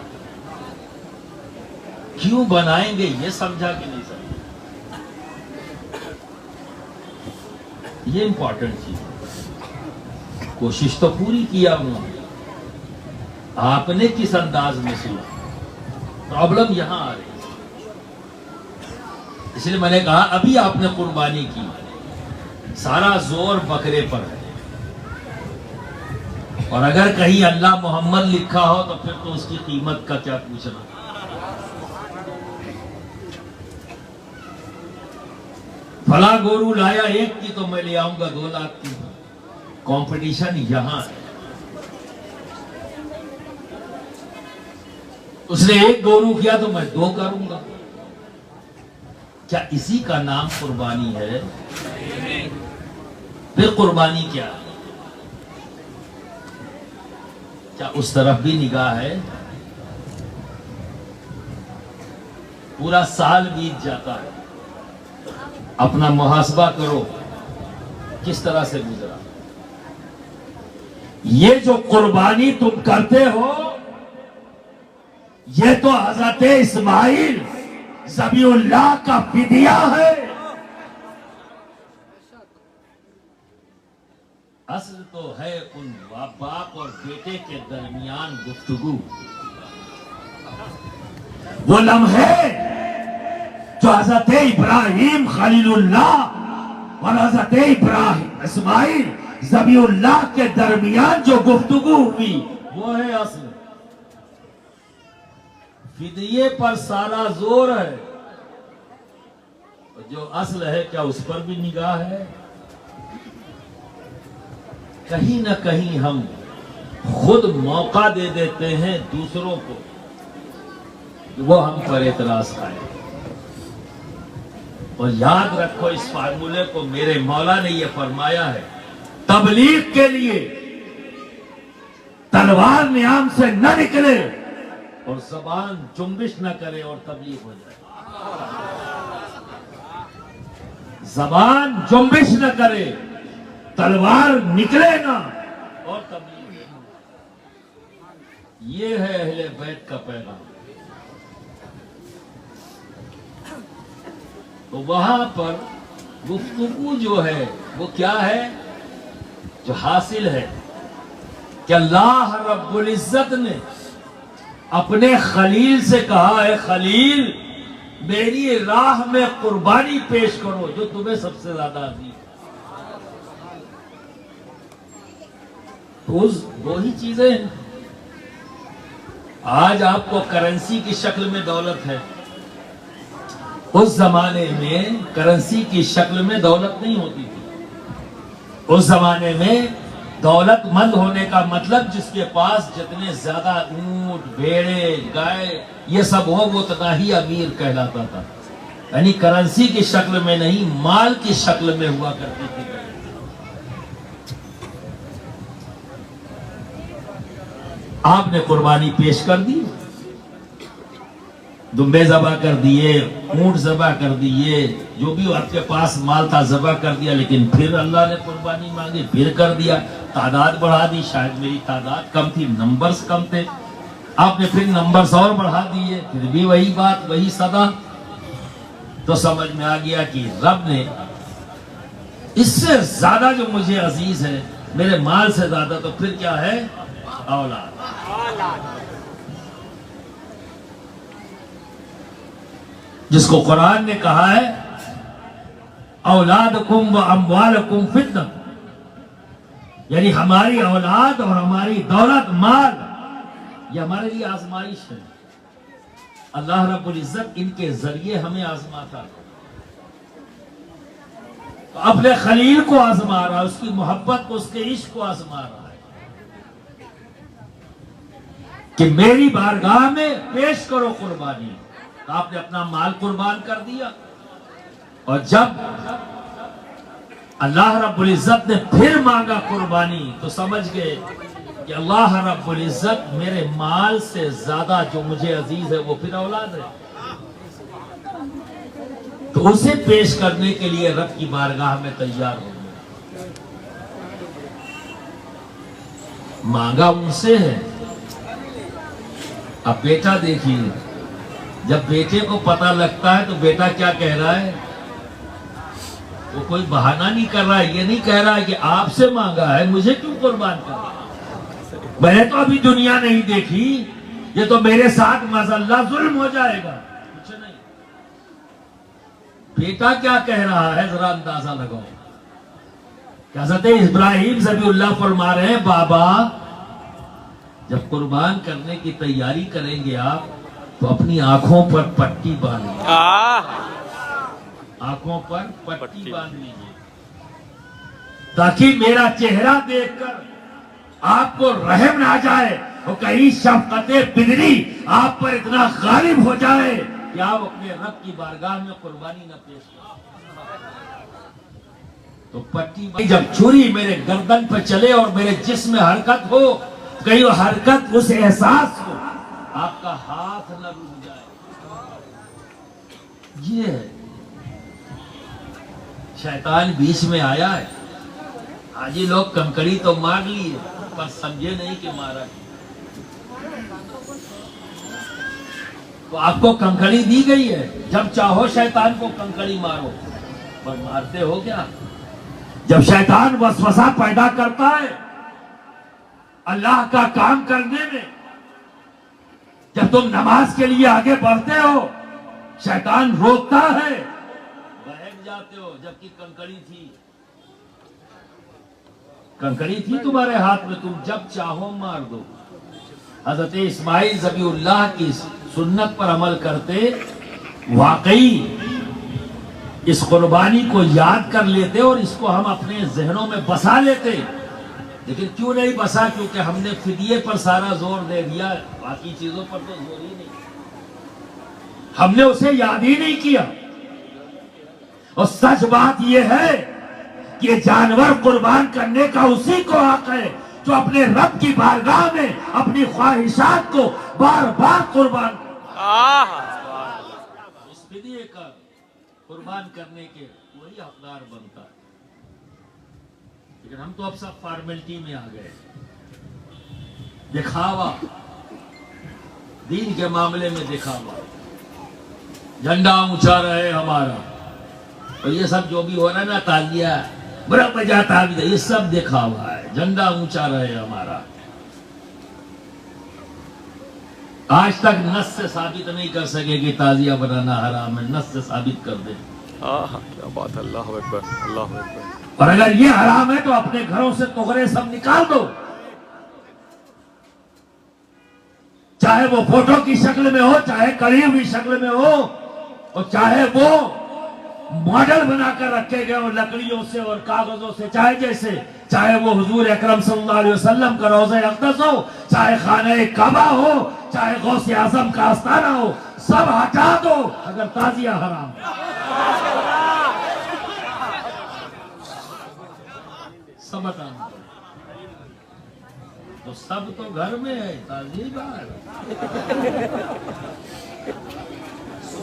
کیوں بنائیں گے یہ سمجھا کہ نہیں سمجھا، یہ امپورٹنٹ چیز ہے. کوشش تو پوری کیا ہوں، آپ نے کس انداز میں سنا، پرابلم یہاں آ رہی ہے. اس لیے میں نے کہا ابھی آپ نے قربانی کی، سارا زور بکرے پر ہے، اور اگر کہیں اللہ محمد لکھا ہو تو پھر تو اس کی قیمت کا کیا پوچھنا. فلاں گورو لایا 1 کی تو میں لے آؤں گا 2 لاکھ کی. کمپٹیشن یہاں ہے. اس نے 1 گورو کیا تو میں 2 کروں گا. کیا اسی کا نام قربانی ہے؟ پھر قربانی کیا؟ کیا اس طرف بھی نگاہ ہے؟ پورا سال بیت جاتا ہے، اپنا محاسبہ کرو کس طرح سے گزرا. یہ جو قربانی تم کرتے ہو یہ تو حضرت اسماعیل ذبیح اللہ کا فدیہ ہے. اصل تو ہے ان باپ اور بیٹے کے درمیان گفتگو، وہ لمحے جو حضرت ابراہیم خلیل اللہ اور حضرت ابراہیم اسماعیل ذبیح اللہ کے درمیان جو گفتگو ہوئی وہ ہے اصل. فدیے پر سارا زور ہے، جو اصل ہے کیا اس پر بھی نگاہ ہے؟ کہیں نہ کہیں ہم خود موقع دے دیتے ہیں دوسروں کو وہ ہم پر اعتراض کریں. اور یاد رکھو اس فارمولے کو، میرے مولا نے یہ فرمایا ہے تبلیغ کے لیے تلوار نیام سے نہ نکلے اور زبان جنبش نہ کرے اور تبلیغ ہو جائے. زبان جنبش نہ کرے، تلوار نکلے نہ اور تبلیغ. یہ ہے اہل بیت کا پیغام. تو وہاں پر گفتگو جو ہے وہ کیا ہے جو حاصل ہے کہ اللہ رب العزت نے اپنے خلیل سے کہا ہے خلیل میری راہ میں قربانی پیش کرو جو تمہیں سب سے زیادہ عزیز. تو وہی چیزیں آج آپ کو کرنسی کی شکل میں دولت ہے. اس زمانے میں کرنسی کی شکل میں دولت نہیں ہوتی تھی. اس زمانے میں دولت مند ہونے کا مطلب جس کے پاس جتنے زیادہ اونٹ بھیڑے گائے یہ سب ہو وہ اتنا ہی امیر کہلاتا تھا. یعنی کرنسی کی شکل میں نہیں، مال کی شکل میں ہوا کرتی تھی. آپ نے قربانی پیش کر دی، دمبے ذبح کر دیے، اونٹ ذبح کر دیے، جو بھی آپ کے پاس مال تھا ذبح کر دیا. لیکن پھر اللہ نے قربانی مانگی، پھر کر دیا، تعداد بڑھا دی. شاید میری تعداد کم تھی، نمبرز کم تھے، آپ نے پھر نمبرز اور بڑھا دیے، پھر بھی وہی بات وہی صدا. تو سمجھ میں آ گیا کہ رب نے اس سے زیادہ جو مجھے عزیز ہے میرے مال سے زیادہ تو پھر کیا ہے؟ اولاد. جس کو قرآن نے کہا ہے اولادکم و اموالکم فتنہ، یعنی ہماری اولاد اور ہماری دولت مال یہ ہمارے لیے آزمائش ہے. اللہ رب العزت ان کے ذریعے ہمیں آزماتا ہے. تو اپنے خلیل کو آزما رہا ہے، اس کی محبت کو، اس کے عشق کو آزما رہا ہے کہ میری بارگاہ میں پیش کرو قربانی. تو آپ نے اپنا مال قربان کر دیا. اور جب اللہ رب العزت نے پھر مانگا قربانی تو سمجھ گئے کہ اللہ رب العزت میرے مال سے زیادہ جو مجھے عزیز ہے وہ پھر اولاد ہے. تو اسے پیش کرنے کے لیے رب کی بارگاہ میں تیار ہو گئے. مانگا ان سے ہے. اب بیٹا دیکھیے، جب بیٹے کو پتہ لگتا ہے تو بیٹا کیا کہہ رہا ہے؟ وہ کوئی بہانہ نہیں کر رہا ہے. یہ نہیں کہہ رہا ہے کہ آپ سے مانگا ہے، مجھے کیوں قربان کر رہا ہے؟ میں نے تو ابھی دنیا نہیں دیکھی، یہ تو میرے ساتھ معذاللہ ظلم ہو جائے گا. کچھ نہیں. بیٹا کیا کہہ رہا ہے ذرا اندازہ لگاؤ. کہ حضرت ابراہیم ذبیح اللہ فرما رہے ہیں بابا جب قربان کرنے کی تیاری کریں گے آپ تو اپنی آنکھوں پر پٹی باندھیں. آنکھوں پر پٹی باندھ لیجیے تاکہ میرا چہرہ دیکھ کر آپ کو رحم نہ جائے اور کہیں شفقت بدری آپ پر اتنا غالب ہو جائے کہ آپ اپنے رب کی بارگاہ میں قربانی نہ پیش کریں. تو پٹی جب چھری میرے گردن پہ چلے اور میرے جسم میں حرکت ہو، کہیں وہ حرکت اس احساس ہو آپ کا ہاتھ نہ رک جائے. یہ ہے شیطان بیچ میں آیا ہے. حاجی لوگ کنکڑی تو مار لیے پر سمجھے نہیں کہ مارا. تو آپ کو کنکڑی دی گئی ہے، جب چاہو شیطان کو کنکڑی مارو، پر مارتے ہو کیا؟ جب شیطان وسوسہ پیدا کرتا ہے اللہ کا کام کرنے میں، جب تم نماز کے لیے آگے بڑھتے ہو شیطان روکتا ہے، بہک جاتے ہو. جبکہ کنکڑی تھی تمہارے ہاتھ میں، تم جب چاہو مار دو. حضرت اسماعیل ذبیح اللہ کی سنت پر عمل کرتے، واقعی اس قربانی کو یاد کر لیتے اور اس کو ہم اپنے ذہنوں میں بسا لیتے. لیکن کیوں نہیں بسا؟ کیونکہ ہم نے فدیے پر سارا زور دے دیا، باقی چیزوں پر تو زور ہی نہیں. ہم نے اسے یاد ہی نہیں کیا. اور سچ بات یہ ہے کہ جانور قربان کرنے کا اسی کو حق ہے جو اپنے رب کی بارگاہ میں اپنی خواہشات کو بار بار قربان اس فدیے کا قربان کرنے کے وہی حقدار بنتا ہے. لیکن ہم تو اب سب فارمیلٹی میں آ گئے. دکھاوا، دین کے معاملے میں دکھاوا، جھنڈا اونچا رہے ہمارا، اور یہ سب جو بھی ہو رہا ہے نا، تالیہ بڑا بجا تعبیر، یہ سب دکھاوا ہے. جھنڈا اونچا رہے ہمارا. آج تک نص سے ثابت نہیں کر سکے کہ تعزیہ بنانا حرام ہے. نص سے ثابت کر دیں. کیا بات ہے. اللہ اکبر، اللہ اکبر. اور اگر یہ حرام ہے تو اپنے گھروں سے تغرے سب نکال دو، چاہے وہ فوٹو کی شکل میں ہو، چاہے کڑی ہوئی شکل میں ہو، اور چاہے وہ ماڈل بنا کر رکھے گئے ہو لکڑیوں سے اور کاغذوں سے، چاہے وہ حضور اکرم صلی اللہ علیہ وسلم کا روضہ اقدس ہو، چاہے خانہ کعبہ ہو، چاہے غوث اعظم کا آستانہ ہو، سب ہٹا دو اگر تعزیہ حرام ہے. سب ہٹانا. تو سب تو گھر میں ہے، تعزیہ باہر.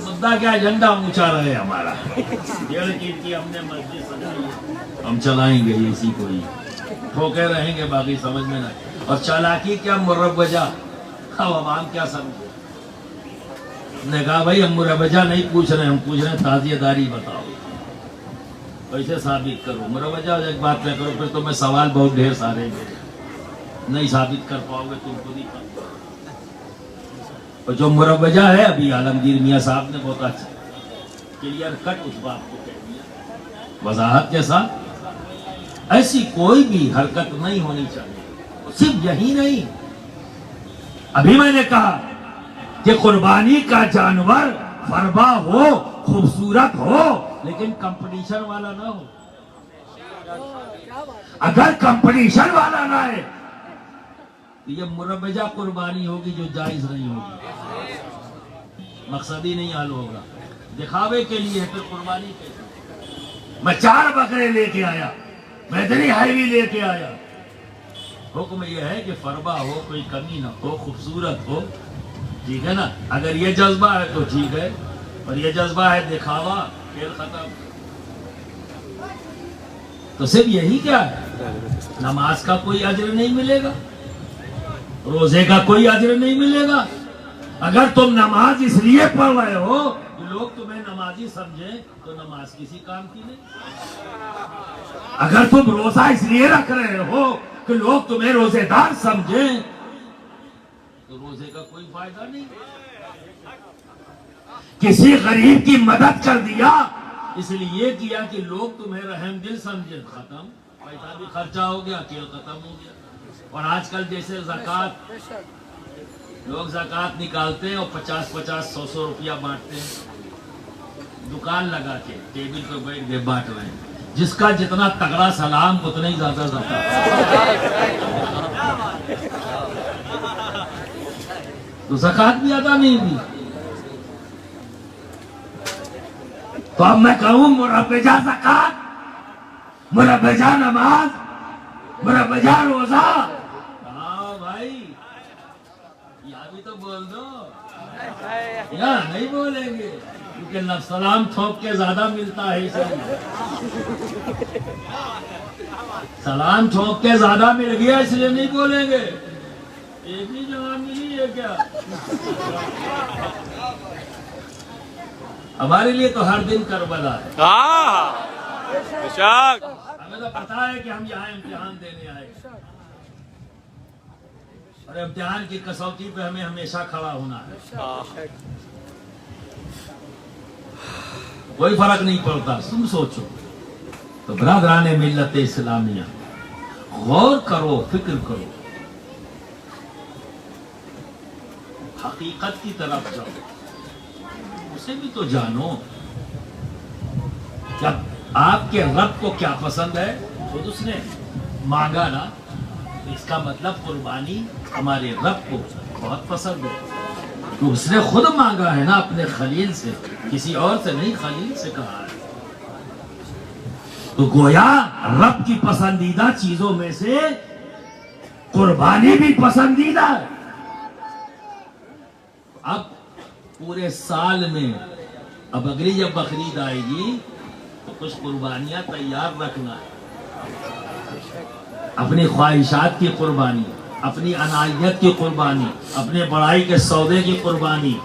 مدعا کیا؟ جھنڈا اونچا رہے ہمارا. 1.5 کی ہم نے مسجد سجائی ہے، ہم چلائیں گے اسی کو ہی، ٹھوکے رہیں گے، باقی سمجھ میں نہ. اور چالاکی کیا مروجہ، اب عوام کیا سمجھے. نے کہا بھائی ہم مروجہ نہیں پوچھ رہے، ہم پوچھ رہے ہیں تعزیہ داری بتاؤ، کیسے ثابت کرو. مروجہ ایک بات نہ کرو، پھر تو میں سوال بہت ڈھیر سارے نہیں ثابت کر پاؤ گے، تم خود ہی کر. اور جو مروجہ ہے، ابھی عالمگیر میاں صاحب نے بہت اچھا کلیئر کٹ اس بات کو کہہ دیا وضاحت کے ساتھ. ایسی کوئی بھی حرکت نہیں ہونی چاہیے. صرف یہی نہیں، ابھی میں نے کہا کہ قربانی کا جانور فربا ہو، خوبصورت ہو، لیکن کمپٹیشن والا نہ ہو. اگر کمپٹیشن والا نہ ہے یہ مروجہ قربانی ہوگی جو جائز نہیں ہوگی. مقصد ہی نہیں حل ہوگا. دکھاوے کے لیے پھر قربانی کیسے؟ میں 4 بکرے لے کے آیا، میں اتنی ہیوی لے کے آیا. حکم یہ ہے کہ فربا ہو، کوئی کمی نہ ہو، خوبصورت ہو، ٹھیک ہے نا. اگر یہ جذبہ ہے تو ٹھیک ہے، اور یہ جذبہ ہے دکھاوا، کھیل ختم. تو صرف یہی کیا ہے؟ نماز کا کوئی اجر نہیں ملے گا، روزے کا کوئی اجر نہیں ملے گا. اگر تم نماز اس لیے پڑھ رہے ہو کہ لوگ تمہیں نمازی سمجھیں تو نماز کسی کام کی نہیں. اگر تم روزہ اس لیے رکھ رہے ہو کہ لوگ تمہیں روزے دار سمجھیں تو روزے کا کوئی فائدہ نہیں. کسی غریب کی مدد کر دیا اس لیے کیا کہ لوگ تمہیں رحم دل سمجھیں، ختم. پیسہ بھی خرچہ ہو گیا، کھیل ختم ہو گیا. اور آج کل جیسے زکوٰۃ، لوگ زکوٰۃ نکالتے ہیں اور 50-50 100 روپیہ بانٹتے ہیں، دکان لگا کے ٹیبل پہ بیٹھ کے بانٹ رہے ہیں. جس کا جتنا تگڑا سلام اتنا ہی زیادہ زکوٰۃ. تو زکوٰۃ بھی ادا نہیں ہوئی. تو اب میں کہوں مربجہ زکوٰۃ، مربجہ نماز، مربجہ روزہ. ہاں بھائی یہاں بھی تو بول دو، یہاں نہیں بولیں گے کیونکہ سلام ٹھوک کے زیادہ ملتا ہے. اس لیے سلام ٹھوک کے زیادہ مل گیا اس لیے نہیں بولیں گے. ایک ہی جگہ ملی ہے کیا؟ ہمارے لیے تو ہر دن کربلا ہے. ہمیں تو پتا ہے کہ ہم یہاں امتحان دینے آئے اور امتحان کی کسوٹی پہ ہمیں ہمیشہ کھڑا ہونا ہے. کوئی فرق نہیں پڑتا. تم سوچو تو برادران ملت اسلامیہ، غور کرو، فکر کرو، حقیقت کی طرف جاؤ، اسے بھی تو جانو. جب آپ کے رب کو کیا پسند ہے خود اس نے مانگا نا، اس کا مطلب قربانی ہمارے رب کو بہت پسند ہے. تو اس نے خود مانگا ہے نا اپنے خلیل سے، کسی اور سے نہیں، خلیل سے کہا ہے. تو گویا رب کی پسندیدہ چیزوں میں سے قربانی بھی پسندیدہ ہے. اب پورے سال میں اب اگلی جب بقرعید آئے گی تو کچھ قربانیاں تیار رکھنا ہے. اپنی خواہشات کی قربانی، اپنی عنایت کی قربانی، اپنے بڑائی کے سودے کی قربانی.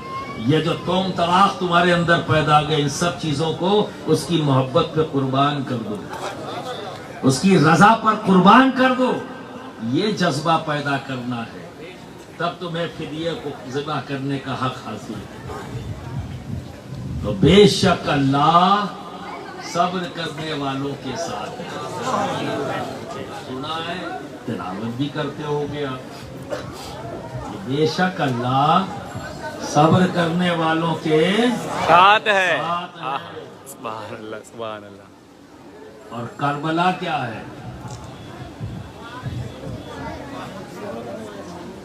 یہ جو توم طلاق تمہارے اندر پیدا گئے، ان سب چیزوں کو اس کی محبت پہ قربان کر دو، اس کی رضا پر قربان کر دو. یہ جذبہ پیدا کرنا ہے، تب تمہیں فدیے کو ذبح کرنے کا حق حاصل ہے. تو بے شک اللہ صبر کرنے والوں کے ساتھ ہے. سنا ہے، تلاوت بھی کرتے ہو گے آپ. بے شک اللہ صبر کرنے والوں کے ساتھ ہے. ساتھ ہے. سبحان اللہ، سبحان اللہ. اور کربلا کیا ہے؟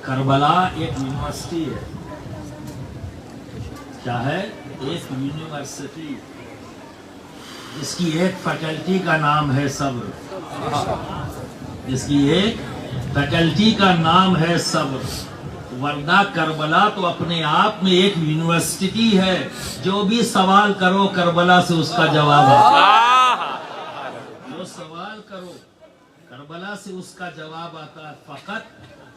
کربلا ایک یونیورسٹی ہے. کیا ہے؟ ایک یونیورسٹی جس کی ایک فیکلٹی کا نام ہے صبر. جس کی ایک فیکلٹی کا نام ہے صبر. ورنہ کربلا تو اپنے آپ میں ایک یونیورسٹی ہے. جو بھی سوال کرو کربلا سے اس کا جواب آتا ہے. جو سوال کرو کربلا سے اس کا جواب آتا ہے. فقط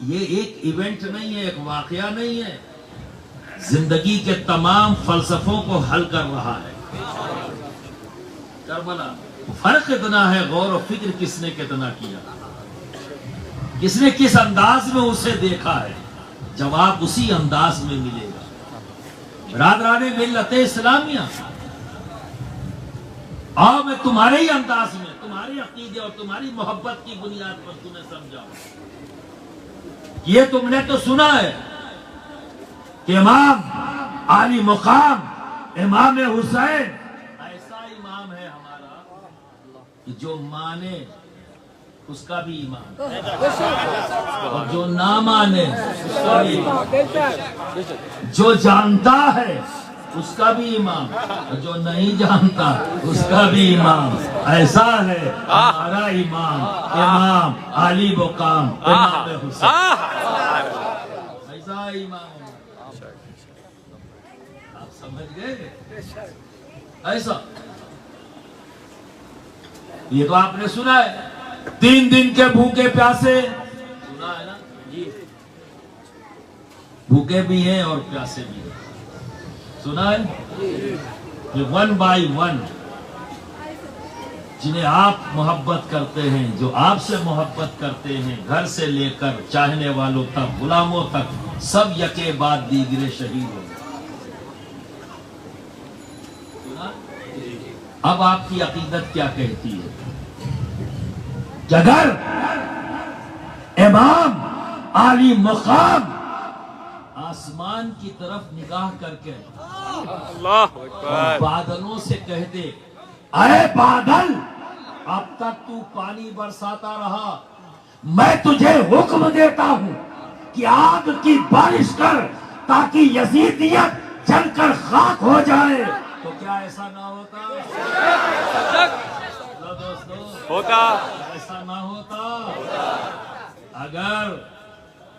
یہ ایک ایونٹ نہیں ہے، ایک واقعہ نہیں ہے، زندگی کے تمام فلسفوں کو حل کر رہا ہے کربلا. فرق اتنا ہے، غور و فکر کس نے کتنا کیا، کس نے کس انداز میں اسے دیکھا ہے، جواب اسی انداز میں ملے گا. برادران ملت اسلامیہ، آؤ میں تمہارے ہی انداز میں، تمہارے عقیدے اور تمہاری محبت کی بنیاد پر تمہیں سمجھاؤں. یہ تم نے تو سنا ہے کہ امام عالی مقام امام حسین ایسا امام ہے ہمارا کہ جو مانے اس کا بھی ایمان، اور جو نہ مانے اس کا بھی ایمان. جو جانتا ہے اس کا بھی امام، اور جو نہیں جانتا اس کا بھی امام. ایسا ہے ہمارا امام، امام علی مقام امام حسین. ایسا امام آپ سمجھ گئے؟ ایسا یہ تو آپ نے سنا ہے 3 دن کے بھوکے پیاسے، سنا ہے نا جی، بھوکے بھی ہیں اور پیاسے بھی ہیں، سنا ہے کہ 1 by 1 جنہیں آپ محبت کرتے ہیں، جو آپ سے محبت کرتے ہیں، گھر سے لے کر چاہنے والوں تک، غلاموں تک، سب یکے بعد دیگرے شہید ہو گئے. اب آپ کی عقیدت کیا کہتی ہے کہ اگر امام عالی مقام آسمان کی طرف نگاہ کر کے اللہ اکبر. بادلوں سے کہتے اے بادل اب تک تو پانی برساتا رہا، میں تجھے حکم دیتا ہوں کہ آگ کی بارش کر تاکہ یزیدیت جل کر خاک ہو جائے، تو کیا ایسا نہ ہوتا؟ ہوتا. ایسا نہ ہوتا اگر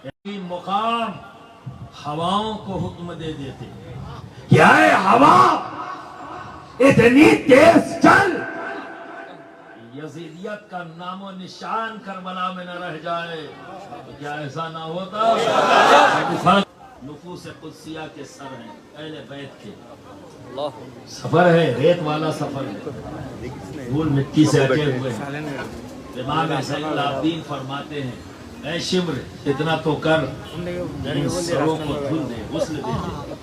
یعنی مقام ہواؤں کو حکم دے دیتے کہ اے ہوا اتنی تیز چل یزیدیت کا نام و نشان کربلا میں نہ رہ جائے، تو کیا ایسا نہ ہوتا؟ نفوس قدسیہ کے سر ہیں اہل بیت کے، سفر ہے ریت والا سفر ہے، دھول مٹی سے اٹے ہوئے ہیں. امام زین العابدین فرماتے ہیں اے شمر اتنا تو کر ان سروں کو دھل دے، غسل دے دے.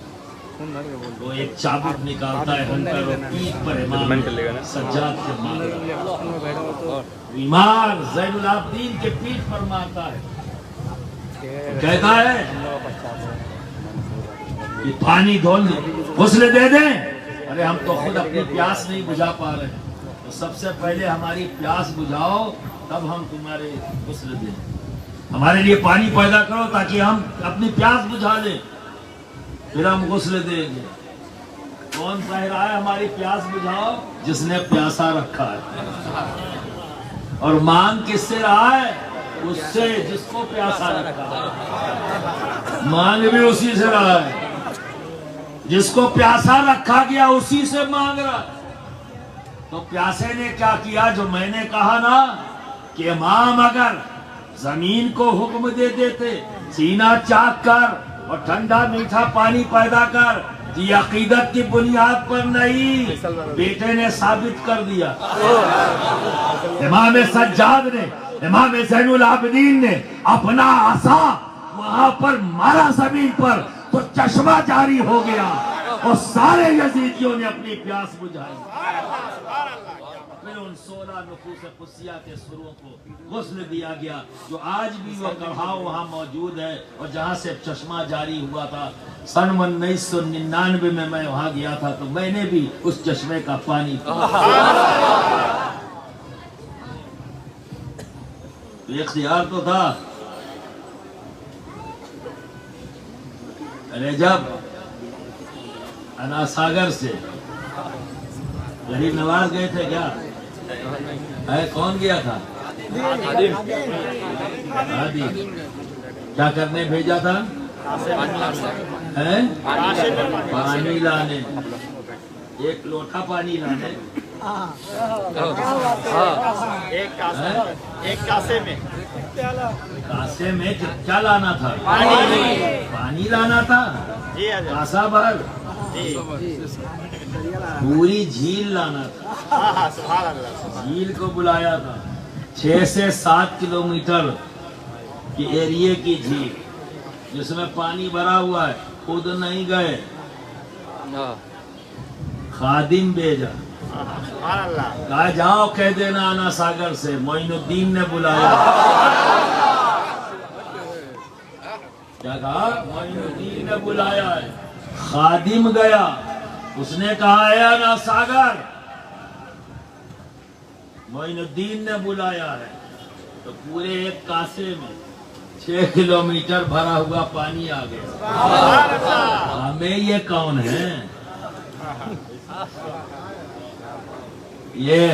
وہ ایک چابک نکالتا ہے ہنکر اور پیٹ پر امام سجاد کے مارتا، امام زین العابدین کے پیٹ پر مارتا ہے، کہتا ہے کہ پانی دھول دے، غسل دے دیں. ارے ہم تو خود اپنی پیاس نہیں بجھا پا رہے، تو سب سے پہلے ہماری پیاس بجھاؤ تب ہم تمہارے غسل دیں. ہمارے لیے پانی پیدا کرو تاکہ ہم اپنی پیاس بجھا لیں، پھر ہم غسل دیں گے. کون کہہ رہا ہے ہماری پیاس بجھاؤ؟ جس نے پیاسا رکھا ہے. اور مانگ کس سے رہا ہے؟ اس سے جس کو پیاسا رکھا ہے. مانگ بھی اسی سے رہا ہے، جس کو پیاسا رکھا گیا اسی سے مانگ رہا. تو پیاسے نے کیا کیا؟ جو میں نے کہا نا کہ امام اگر زمین کو حکم دے دیتے سینہ چاک کر اور ٹھنڈا میٹھا پانی پیدا کر، یہ عقیدت کی بنیاد پر نہیں، بیٹے نے ثابت کر دیا. امام سجاد نے، امام زین العابدین نے اپنا عصا وہاں پر مارا زمین پر تو چشمہ جاری ہو گیا اور سارے یزیدیوں نے اپنی پیاس بجھائی. پھر ان 16 نفوس قدسیہ کے سروں کو غسل دیا گیا، جو آج بھی وہ کڑھاؤ وہاں موجود ہے، اور جہاں سے چشمہ جاری ہوا تھا. سن 1999 میں وہاں گیا تھا تو میں نے بھی اس چشمے کا پانی پیا. اختیار تو تھا. ارے جب انا ساگر سے غریب نواز گئے تھے کیا؟ کون گیا تھا؟ کیا کرنے بھیجا تھا؟ پانی لانے، ایک لوٹا پانی لانے، ایک کاسے میں کاسے میں کیا لانا تھا؟ پانی لانا تھا. کاسا بھر پوری جھیل لانا تھا. جھیل کو بلایا تھا، 6 سے 7 کلومیٹر کی ایریے کی جھیل جس میں پانی بھرا ہوا ہے. خود نہیں گئے، خادم بھیجا، کہا جاؤ کہہ دینا آنا ساگر سے معین الدین نے بلایا. کیا کہا؟ معین الدین نے بلایا ہے. خادم گیا، اس نے کہا اے آنا ساگر معین الدین نے بلایا ہے. تو پورے ایک کاسے میں 6 کلومیٹر بھرا ہوا پانی آ گیا. ہمیں یہ کون ہے؟ یہ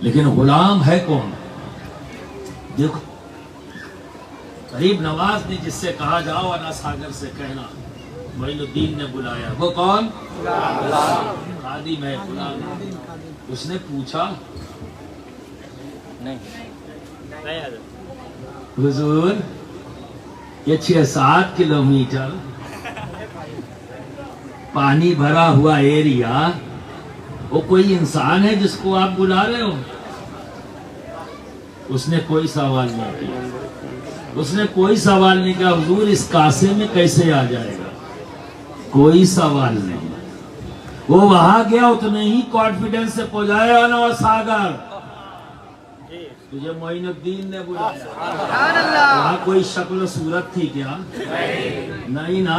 لیکن غلام ہے کون؟ دیکھو غریب نواز نے جس سے کہا جاؤ انا ساگر سے کہنا معین الدین نے بلایا، وہ کون؟ خادم ہے، غلام۔ اس نے پوچھا حضور یہ 6-7 کلومیٹر پانی بھرا ہوا ایریا، وہ کوئی انسان ہے جس کو آپ بلا رہے ہو؟ اس نے کوئی سوال نہیں کیا، اس نے کوئی سوال نہیں کیا حضور اس کاسے میں کیسے آ جائے گا، کوئی سوال نہیں۔ وہ وہاں گیا اتنے ہی کانفیڈنس سے پہنچایا نا ساگر، تجھے معین الدین نے بلایا۔ وہاں کوئی شکل و صورت تھی کیا؟ نہیں نا،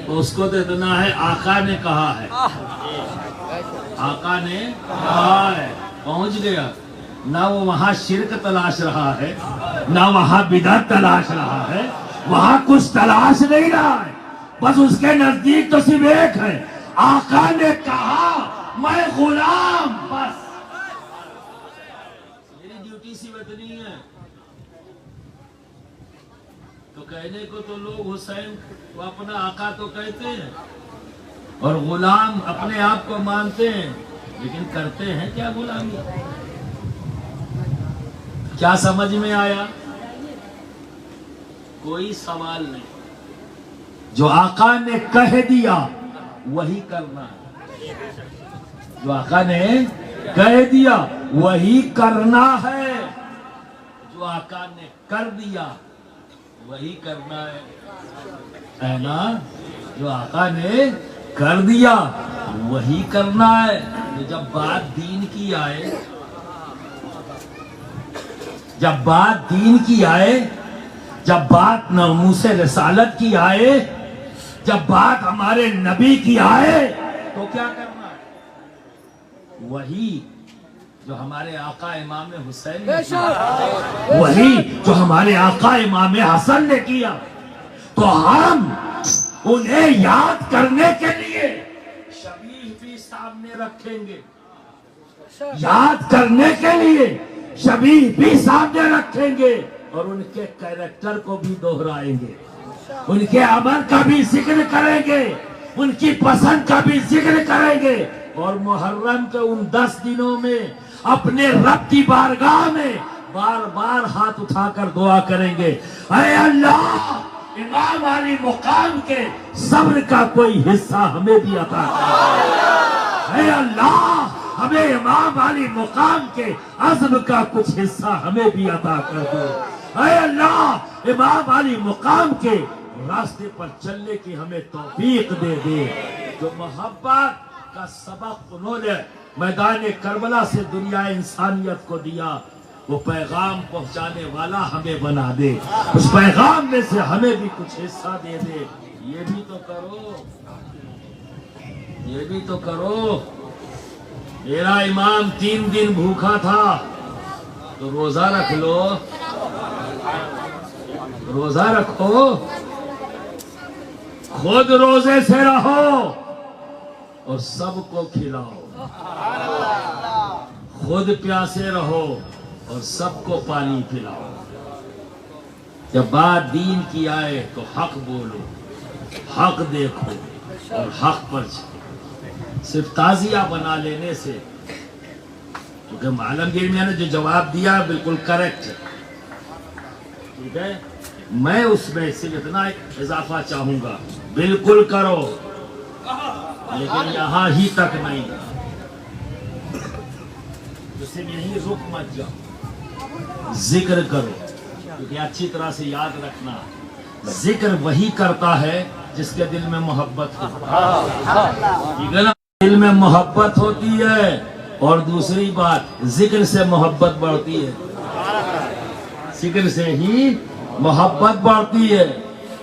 اس کو تو اتنا ہے آقا نے کہا ہے، آقا نے کہا ہے، پہنچ گیا۔ نہ وہ وہاں شرک تلاش رہا ہے، نہ وہاں بدعت تلاش رہا ہے، وہاں کچھ تلاش نہیں رہا ہے، بس اس کے نزدیک تو صرف ایک ہے، آقا نے کہا میں غلام، بس میری ڈیوٹی سی اتنی ہے۔ تو کہنے کو تو لوگ حسین کو اپنا آقا تو کہتے ہیں اور غلام اپنے آپ کو مانتے ہیں، لیکن کرتے ہیں کیا غلامی؟ کیا سمجھ میں آیا؟ کوئی سوال نہیں، جو آقا نے کہہ دیا وہی کرنا ہے، جو آقا نے کہہ دیا وہی کرنا ہے، جو آقا نے کر دیا وہی کرنا ہے نا؟ جو آقا نے کر دیا وہی کرنا ہے۔ تو جب بات دین کی آئے، جب بات دین کی آئے، جب بات ناموس رسالت کی آئے، جب بات ہمارے نبی کی آئے، تو کیا کرنا ہے؟ وہی جو ہمارے آقا امام حسین نے کیا، وہی جو ہمارے آقا امام حسن نے کیا، تو ہم انہیں یاد کرنے کے لیے شبیہ بھی سامنے رکھیں گے، یاد کرنے کے لیے شبیہ بھی سامنے رکھیں گے، اور ان کے کیریکٹر کو بھی دہرائیں گے، ان کے عمل کا بھی ذکر کریں گے، ان کی پسند کا بھی ذکر کریں گے، اور محرم کے ان 10 دنوں میں اپنے رب کی بارگاہ میں بار بار ہاتھ اٹھا کر دعا کریں گے، اے اللہ امام علی مقام کے صبر کا کوئی حصہ ہمیں بھی عطا کر، اے اللہ ہمیں امام علی مقام کے عزم کا کچھ حصہ ہمیں بھی عطا کر دو، اے اللہ امام علی مقام کے راستے پر چلنے کی ہمیں توفیق دے دے۔ جو محبت کا سبق انہوں نے میدان کربلا سے دنیا انسانیت کو دیا، وہ پیغام پہنچانے والا ہمیں بنا دے، اس پیغام میں سے ہمیں بھی کچھ حصہ دے دے۔ یہ بھی تو کرو، یہ بھی تو کرو۔ میرا امام 3 دن بھوکا تھا تو روزہ رکھ لو، روزہ رکھو، خود روزے سے رہو اور سب کو کھلاؤ، خود پیاسے رہو اور سب کو پانی پلاؤ۔ جب بات دین کی آئے تو حق بولو، حق دیکھو اور حق پر چلو۔ صرف تعزیہ بنا لینے سے، کیونکہ عالمگیر میاں نے جو جواب دیا بالکل کریکٹ ہے، ٹھیک ہے، میں اس میں صرف اتنا اضافہ چاہوں گا، بالکل کرو لیکن یہاں ہی تک نہیں، صرف یہی رک مت جاؤ، ذکر کرو، کیونکہ اچھی طرح سے یاد رکھنا، ذکر وہی کرتا ہے جس کے دل میں محبت ہو، ٹھیک ہے نا؟ دل میں محبت ہوتی ہے، اور دوسری بات ذکر سے محبت بڑھتی ہے، ذکر سے ہی محبت بڑھتی ہے۔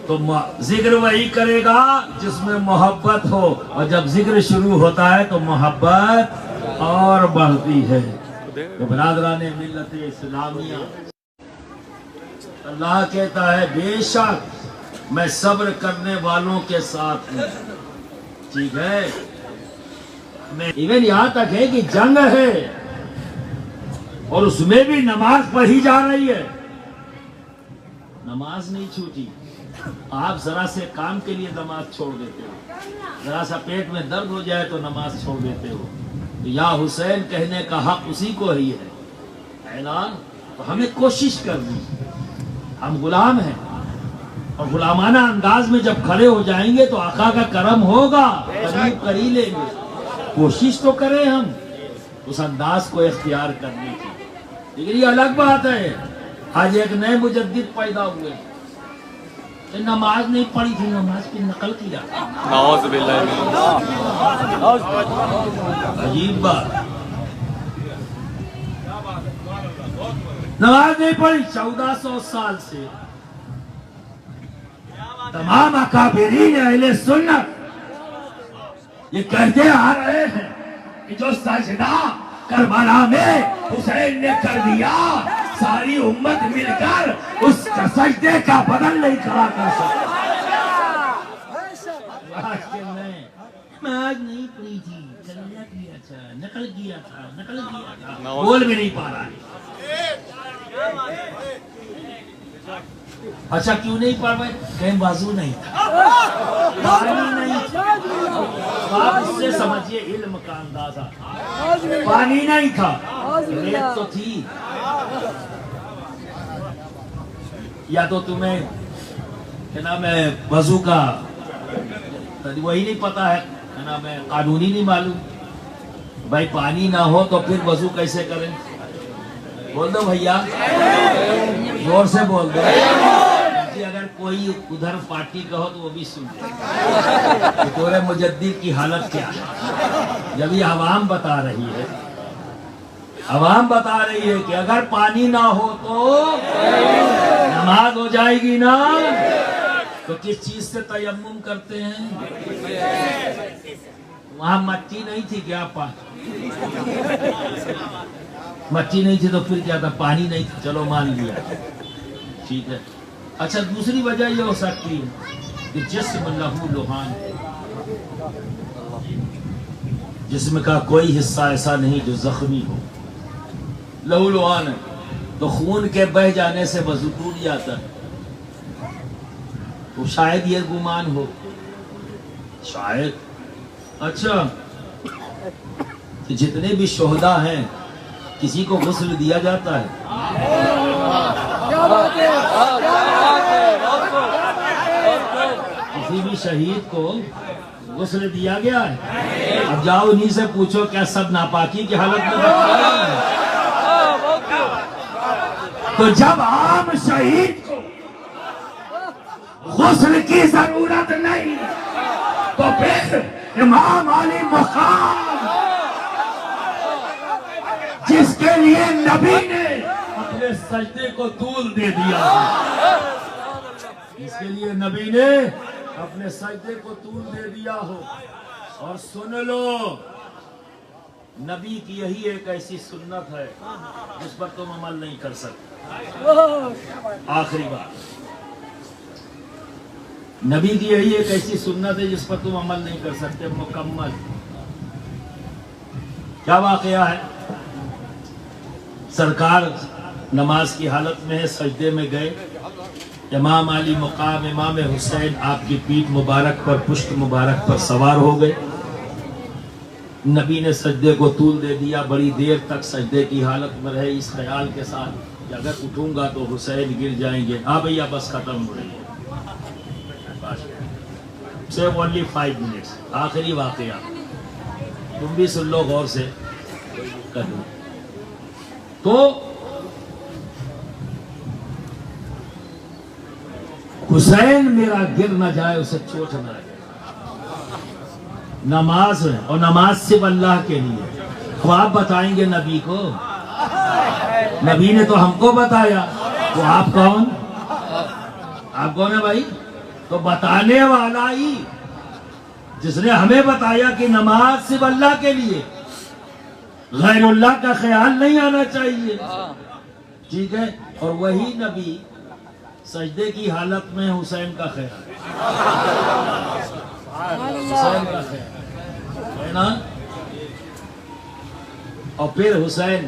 تو ذکر وہی کرے گا جس میں محبت ہو، اور جب ذکر شروع ہوتا ہے تو محبت اور بڑھتی ہے۔ تو برادران ملت اسلامیہ، اللہ کہتا ہے بے شک میں صبر کرنے والوں کے ساتھ ہوں، ٹھیک ہے؟ ایون یہاں تک ہے کہ جنگ ہے اور اس میں بھی نماز پڑھی جا رہی ہے. نماز نہیں چھوٹی. آپ ذرا سے کام کے لیے نماز چھوڑ دیتے ہو, ذرا سا پیٹ میں درد ہو جائے تو نماز چھوڑ دیتے ہو. یا حسین کہنے کا حق اسی کو ہی ہے. اعلان تو ہمیں کوشش کرنی, ہم غلام ہیں, اور غلامانہ انداز میں جب کھڑے ہو جائیں گے تو آقا کا کرم ہوگا, قریب کر ہی لیں گے. کوشش تو کریں ہم اس انداز کو اختیار کرنے کی. لیکن یہ الگ بات ہے, آج ایک نئے مجدد پیدا ہوئے, نماز نہیں پڑھی تھی, نماز کی نقل کیا. نعوذ باللہ من عجیب بات. نماز نہیں پڑھی 1400 سال سے. تمام اکابرین اہل سنت یہ کہتے آ رہے ہیں کہ جو سجدہ کربلا میں حسین نے کر دیا, ساری امت مل کر اس کا سجدے کا بدل نہیں کھڑا کر سکتی. نماز نہیں پڑھی تھی, کلمہ کیا تھا, نقل کیا تھا, بول بھی نہیں پا رہا ہے. اچھا کیوں نہیں پڑھ رہے؟ کہیں بازو نہیں تھا, پانی نہیں تھا. آپ اس سے سمجھئے علم کا اندازہ. پانی نہیں تھا, ریت تو تھی. یا تو تمہیں کیا نام ہے وضو کا وہی نہیں پتا ہے, کیا نام ہے قانونی نہیں معلوم. بھائی پانی نہ ہو تو پھر وضو کیسے کریں؟ بول دو بھیا, زور سے بول دو. اگر کوئی ادھر پارٹی کا ہو تو وہ بھی سنتے. پورے مجدد کی حالت کیا ہے جب یہ عوام بتا رہی ہے, عوام بتا رہی ہے کہ اگر پانی نہ ہو تو نماز ہو جائے گی نا. تو کس چیز سے تیمم کرتے ہیں؟ وہاں مٹی نہیں تھی کیا؟ مٹی نہیں تھی تو پھر کیا تھا؟ پانی نہیں تھا. چلو مان لیا, ٹھیک ہے. اچھا دوسری وجہ یہ ہو سکتی ہے کہ جسم لہو لوہان, جسم کا کوئی حصہ ایسا نہیں جو زخمی ہو. لہو لوہان ہے تو خون کے بہ جانے سے وضو ٹوٹ جاتا ہے. تو شاید یہ گمان ہو, شاید. اچھا تو جتنے بھی شہداء ہیں کسی کو غسل دیا جاتا ہے؟ کسی بھی شہید کو غسل دیا گیا ہے؟ اب جاؤ انہی سے پوچھو کیا سب ناپاکی کی حالت میں بتا رہے ہیں؟ تو جب عام شہید کو غسل کی ضرورت نہیں تو پھر امام علی مقام جس کے لیے نبی نے اپنے سجدے کو طول دے دیا, جس کے لیے نبی نے اپنے سجدے کو طول دے دیا ہو. اور سن لو, نبی کی یہی ایک ایسی سنت ہے جس پر تم عمل نہیں کر سکتے. آخری بات, نبی کی یہی ایک ایسی سنت ہے جس پر تم عمل نہیں کر سکتے مکمل. کیا واقعہ ہے؟ سرکار نماز کی حالت میں سجدے میں گئے, امام علی مقام امام حسین آپ کی پیٹھ مبارک پر, پشت مبارک پر سوار ہو گئے. نبی نے سجدے کو طول دے دیا, بڑی دیر تک سجدے کی حالت میں رہے اس خیال کے ساتھ کہ اگر اٹھوں گا تو حسین گر جائیں گے. ہاں بھیا بس ختم ہو رہی ہے, صرف only 5 minutes. آخری واقعہ تم بھی سن لو غور سے کر لو. تو حسین میرا گر نہ جائے, اسے چوٹ نہ لگے. نماز ہے اور نماز صرف اللہ کے لیے. اب آپ بتائیں گے نبی کو, نبی نے تو ہم کو بتایا, تو آپ کون؟ آپ کون ہے بھائی؟ تو بتانے والا ہی جس نے ہمیں بتایا کہ نماز صرف اللہ کے لیے, غیر اللہ کا خیال نہیں آنا چاہیے, ٹھیک ہے. اور وہی نبی سجدے کی حالت میں حسین کا خیال, حسین کا خیال ہے نا. اور پھر حسین